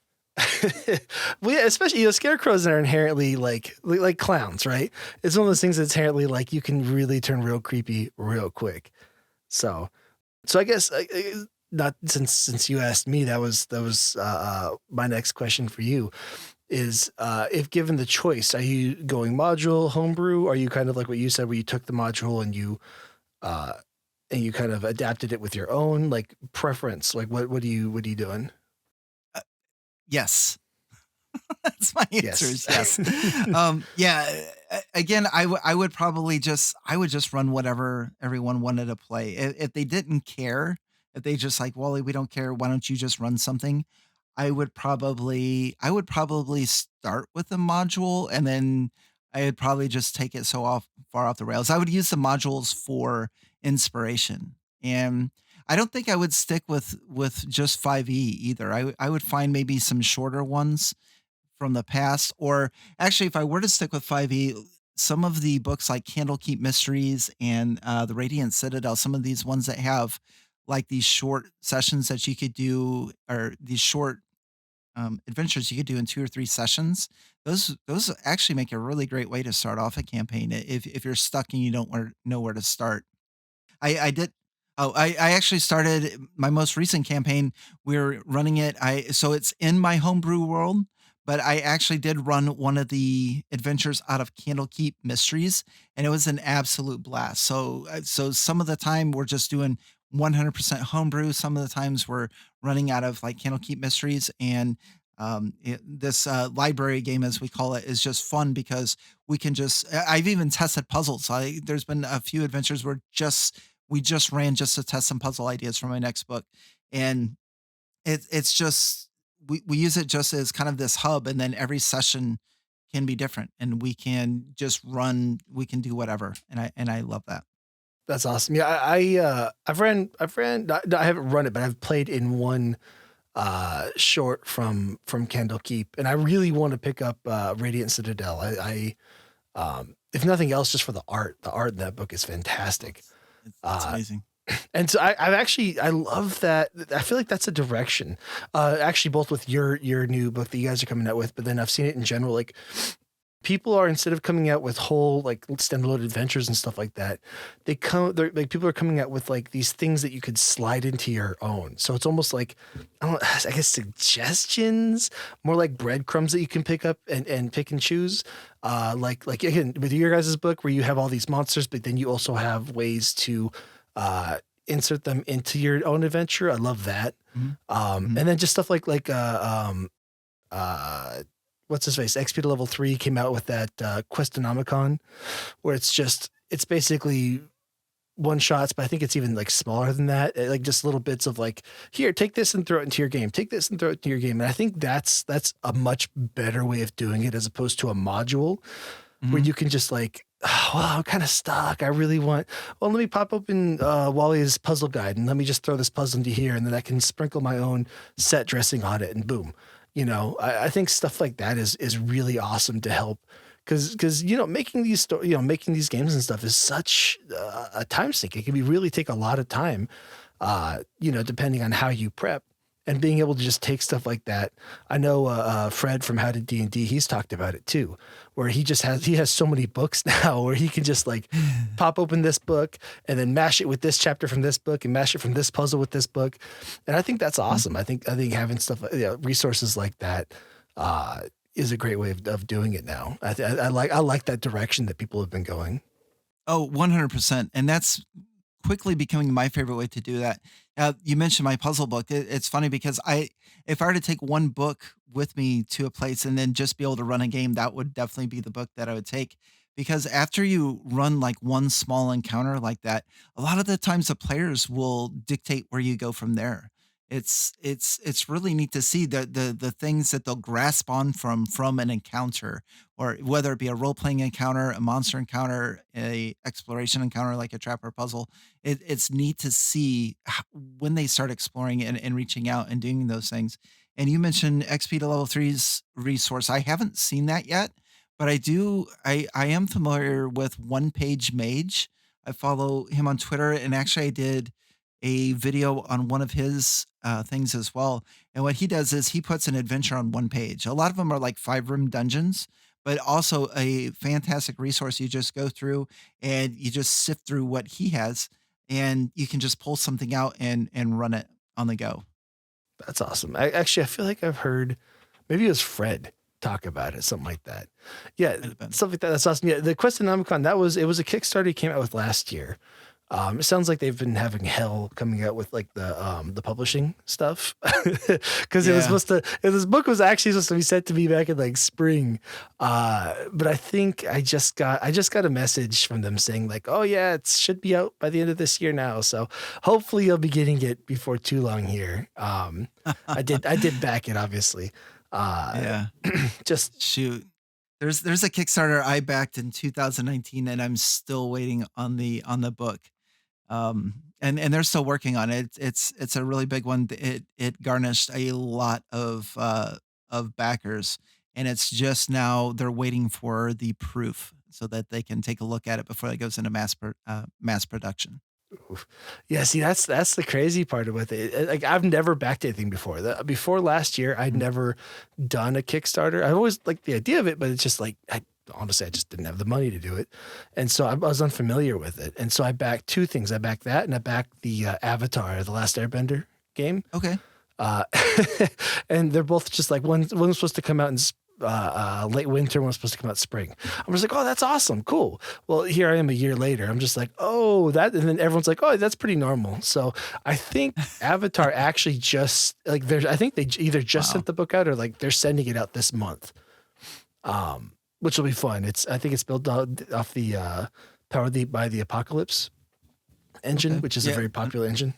well, yeah, especially scarecrows are inherently like clowns, right? It's one of those things that's inherently like you can really turn real creepy real quick. So so I guess not since you asked me, that was my next question for you is if given the choice, are you going module homebrew? Are you kind of like what you said, where you took the module uh, and you kind of adapted it with your own like preference? Like what are you doing? Uh, yes. That's my answer Yes. is yes. Yeah, again, I would probably I would just run whatever everyone wanted to play. If they didn't care, if they just like, "Wally, we don't care. Why don't you just run something?" I would probably start with a module and then I'd probably just take it so far off the rails. I would use the modules for inspiration. And I don't think I would stick with just 5e either. I would find maybe some shorter ones from the past. Or actually, if I were to stick with 5e, some of the books like Candlekeep Mysteries and The Radiant Citadel, some of these ones that have like these short sessions that you could do, or these short adventures you could do in 2 or 3 sessions. Those actually make a really great way to start off a campaign if you're stuck and you don't know where to start. I did. Oh, I actually started my most recent campaign. We're running it. So it's in my homebrew world, but I actually did run one of the adventures out of Candlekeep Mysteries, and it was an absolute blast. So some of the time we're just doing 100% homebrew. Some of the times we're running out of like Candlekeep Mysteries, and This library game, as we call it, is just fun because we can just. I've even tested puzzles. There's been a few adventures where we just ran just to test some puzzle ideas for my next book, and it's just we use it just as kind of this hub, and then every session can be different, and we can just run. We can do whatever, and I love that. That's awesome. Yeah, I haven't run it, but I've played in one short from Candlekeep, and I really want to pick up Radiant Citadel. If nothing else, just for the art. The art in that book is fantastic. It's amazing. And so I love that. I feel like that's a direction. Actually, both with your new book that you guys are coming out with, but then I've seen it in general. Like people are, instead of coming out with whole like standalone adventures and stuff like that, they're like, people are coming out with like these things that you could slide into your own. So it's almost like, I guess suggestions, more like breadcrumbs that you can pick up and pick and choose. Like again, with your guys' book where you have all these monsters, but then you also have ways to insert them into your own adventure. I love that. And then just stuff like what's his face? XP to level 3 came out with that Questonomicon, where it's basically one shots, but I think it's even like smaller than that. Like just little bits of like, here, take this and throw it into your game. Take this and throw it into your game. And I think that's a much better way of doing it as opposed to a module where you can just like, oh, well, I'm kind of stuck. I really want, well, let me pop open Wally's puzzle guide and let me just throw this puzzle into here. And then I can sprinkle my own set dressing on it and boom. You know, I think stuff like that is really awesome to help because making these making these games and stuff is such a time sink. It can really take a lot of time, depending on how you prep. And being able to just take stuff like that. I know Fred from How to D&D, he's talked about it too, where he has so many books now where he can just like pop open this book and then mash it with this chapter from this book and mash it from this puzzle with this book. And I think that's awesome. I think having stuff, resources like that is a great way of doing it now. I like that direction that people have been going. Oh, 100%. And that's quickly becoming my favorite way to do that. You mentioned my puzzle book. It's funny because if I were to take one book with me to a place and then just be able to run a game, that would definitely be the book that I would take. Because after you run like one small encounter like that, a lot of the times the players will dictate where you go from there. It's really neat to see the things that they'll grasp on from an encounter, or whether it be a role playing encounter, a monster encounter, a exploration encounter like a trap or puzzle. It's neat to see when they start exploring and reaching out and doing those things. And you mentioned XP to level three's resource. I haven't seen that yet, but I do. I am familiar with One Page Mage. I follow him on Twitter, and actually I did a video on one of his things as well. And what he does is he puts an adventure on one page. A lot of them are like 5-room dungeons, but also a fantastic resource. You just go through and you just sift through what he has, and you can just pull something out and run it on the go. That's awesome. I feel like I've heard, maybe it was Fred talk about it, something like that. Yeah, stuff like that. That's awesome. Yeah, the Questonomicon, it was a Kickstarter he came out with last year. It sounds like they've been having hell coming out with like the publishing stuff because it was this book was actually supposed to be sent to me back in like spring. But I think I just got a message from them saying like, oh yeah, it should be out by the end of this year now. So hopefully you'll be getting it before too long here. I did back it obviously. Just shoot. There's a Kickstarter I backed in 2019 and I'm still waiting on the book. And they're still working on it. It's a really big one. It garnished a lot of backers, and it's just now they're waiting for the proof so that they can take a look at it before it goes into mass production. Oof. Yeah, see, that's the crazy part with it. Like I've never backed anything before. Before last year, I'd never done a Kickstarter. I always liked the idea of it, but it's just like honestly, I just didn't have the money to do it, and so I was unfamiliar with it. And so I backed two things. I backed that, and I backed the Avatar: The Last Airbender game. Okay. And they're both just like one was supposed to come out in late winter. One was supposed to come out spring. I was like, oh, that's awesome, cool. Well, here I am a year later. I'm just like, oh, that, and then everyone's like, oh, that's pretty normal. So I think Avatar actually just like I think they either just sent the book out or like they're sending it out this month, which will be fun. I think it's built off the Powered by the Apocalypse engine, which is a very popular engine.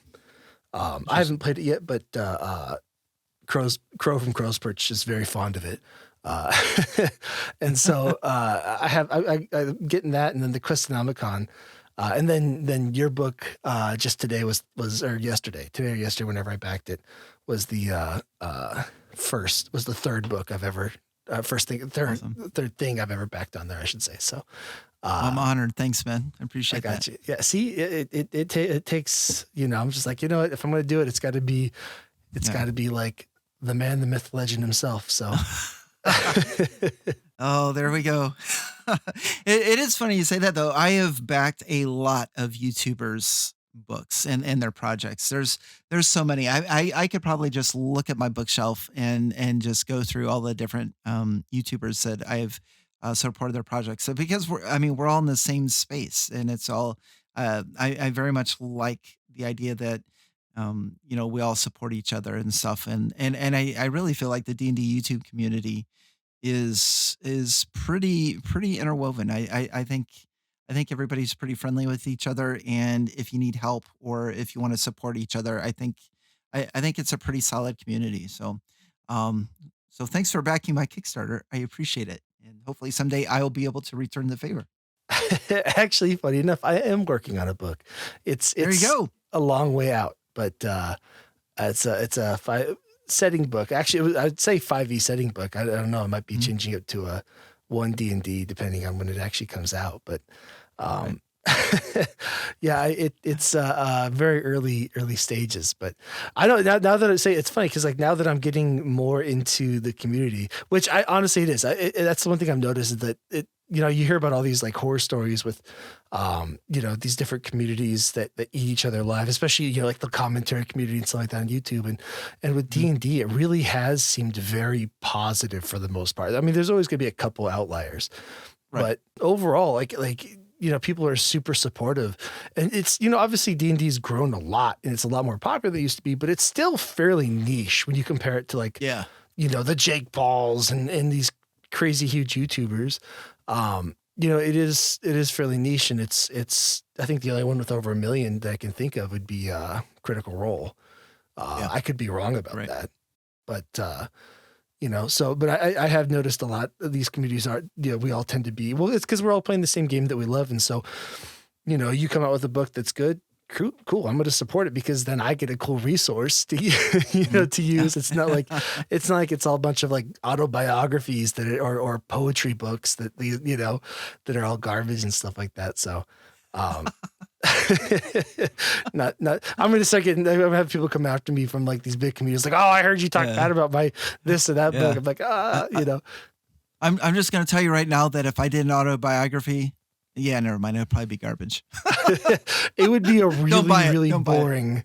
I haven't played it yet, but Crow from Crow's Perch is very fond of it. And so I'm getting that, and then the Questonomicon, and then your book just today was or yesterday, whenever I backed it, was the third book I've ever third thing I've ever backed on there, I should say. So I'm honored. Thanks, man. I appreciate that. You. Yeah. See, it takes, I'm just like, what, if I'm going to do it, it's got to be like the man, the myth, legend himself. So. Oh, there we go. It is funny you say that, though. I have backed a lot of YouTubers' books and their projects. There's so many. I could probably just look at my bookshelf and just go through all the different YouTubers that I've supported their projects. So because we're all in the same space, and it's all I very much like the idea that we all support each other and stuff, and I really feel like the D&D YouTube community is pretty interwoven. I think everybody's pretty friendly with each other, and if you need help or if you want to support each other, I think it's a pretty solid community. So so thanks for backing my Kickstarter. I appreciate it, and hopefully someday I will be able to return the favor. Actually, funny enough, I am working on a book. It's there you go. A long way out, but it's a setting book. Actually, I'd say 5e setting book. I don't know. I might be changing it to a 1D&D depending on when it actually comes out. But yeah, it's very early stages. But I don't now that I say it's funny because like now that I'm getting more into the community, which I honestly it is. That's the one thing I've noticed is that you hear about all these like horror stories with, these different communities that eat each other alive, especially, like the commentary community and stuff like that on YouTube. And with D&D, it really has seemed very positive for the most part. I mean, there's always going to be a couple outliers, but overall, like, people are super supportive, and it's, obviously D&D's grown a lot and it's a lot more popular than it used to be, but it's still fairly niche when you compare it to like, the Jake Pauls and these crazy huge YouTubers. It is fairly niche, and it's I think the only one with over 1 million that I can think of would be Critical Role. I could be wrong about that, but but I have noticed a lot of these communities are, we all tend to be, well, it's because we're all playing the same game that we love, and so you come out with a book that's good. Cool. I'm going to support it because then I get a cool resource to, to use. It's not like it's all a bunch of like autobiographies or poetry books that that are all garbage and stuff like that. So, not. I'm going to start getting. I'm going to have people come after me from like these big communities, like, oh, I heard you talk bad about my this or that book. I'm like, I'm just going to tell you right now that if I did an autobiography. Yeah, never mind. It'd probably be garbage. It would be a really boring.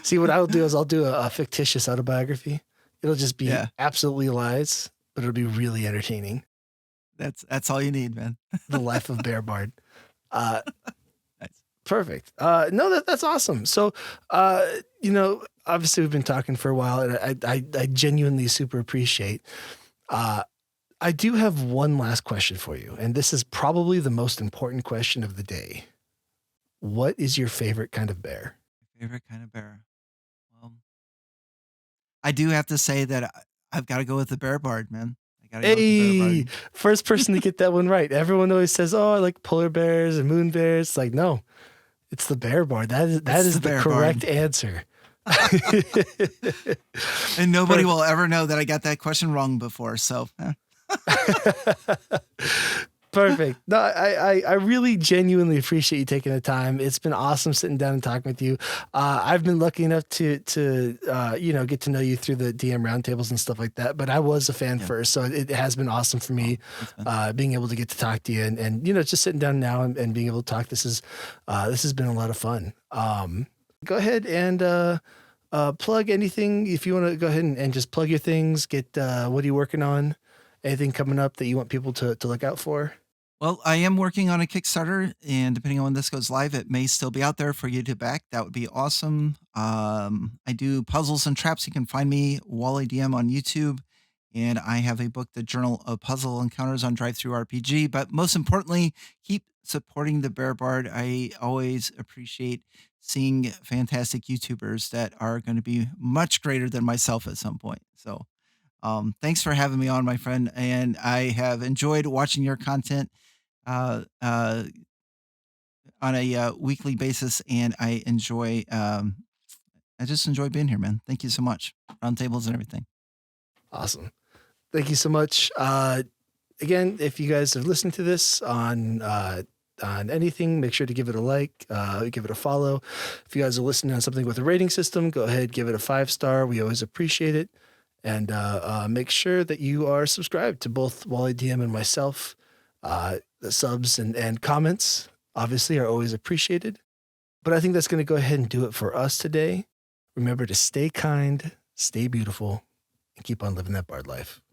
See, what I'll do is I'll do a fictitious autobiography. It'll just be absolutely lies, but it'll be really entertaining. That's all you need, man. The Life of Bear Bard. Nice. Perfect. No, that's awesome. So, obviously we've been talking for a while, and I genuinely super appreciate. I do have one last question for you, and this is probably the most important question of the day. What is your favorite kind of bear? Favorite kind of bear? Well, I do have to say that I've got to go with the Bear Bard, man. I gotta go with the Bear Bard. First person to get that one right. Everyone always says, "Oh, I like polar bears and moon bears." It's like, no, it's the Bear Bard. That is the correct answer. And nobody will ever know that I got that question wrong before. So. Perfect. No, I really genuinely appreciate you taking the time. It's been awesome sitting down and talking with you. I've been lucky enough to get to know you through the DM roundtables and stuff like that, but I was a fan first, so it has been awesome for me being able to get to talk to you and just sitting down now and being able to talk. This has been a lot of fun. Go ahead and Plug anything if you want to go ahead and just plug your things. Get what are you working on? Anything coming up that you want people to look out for? Well, I am working on a Kickstarter, and depending on when this goes live, it may still be out there for you to back. That would be awesome. I do puzzles and traps. You can find me, wallydm, on YouTube. And I have a book, The Journal of Puzzle Encounters, on Drive Through RPG. But most importantly, keep supporting the Bear Bard. I always appreciate seeing fantastic YouTubers that are going to be much greater than myself at some point. So thanks for having me on, my friend. And I have enjoyed watching your content uh, uh, on a weekly basis, and I just enjoy being here, man. Thank you so much. Roundtables and everything. Awesome. Thank you so much. Again, if you guys have listened to this on anything, make sure to give it a like, give it a follow. If you guys are listening on something with a rating system, go ahead, give it a 5-star. We always appreciate it. And make sure that you are subscribed to both Wally DM and myself. The subs and comments, obviously, are always appreciated. But I think that's going to go ahead and do it for us today. Remember to stay kind, stay beautiful, and keep on living that bard life.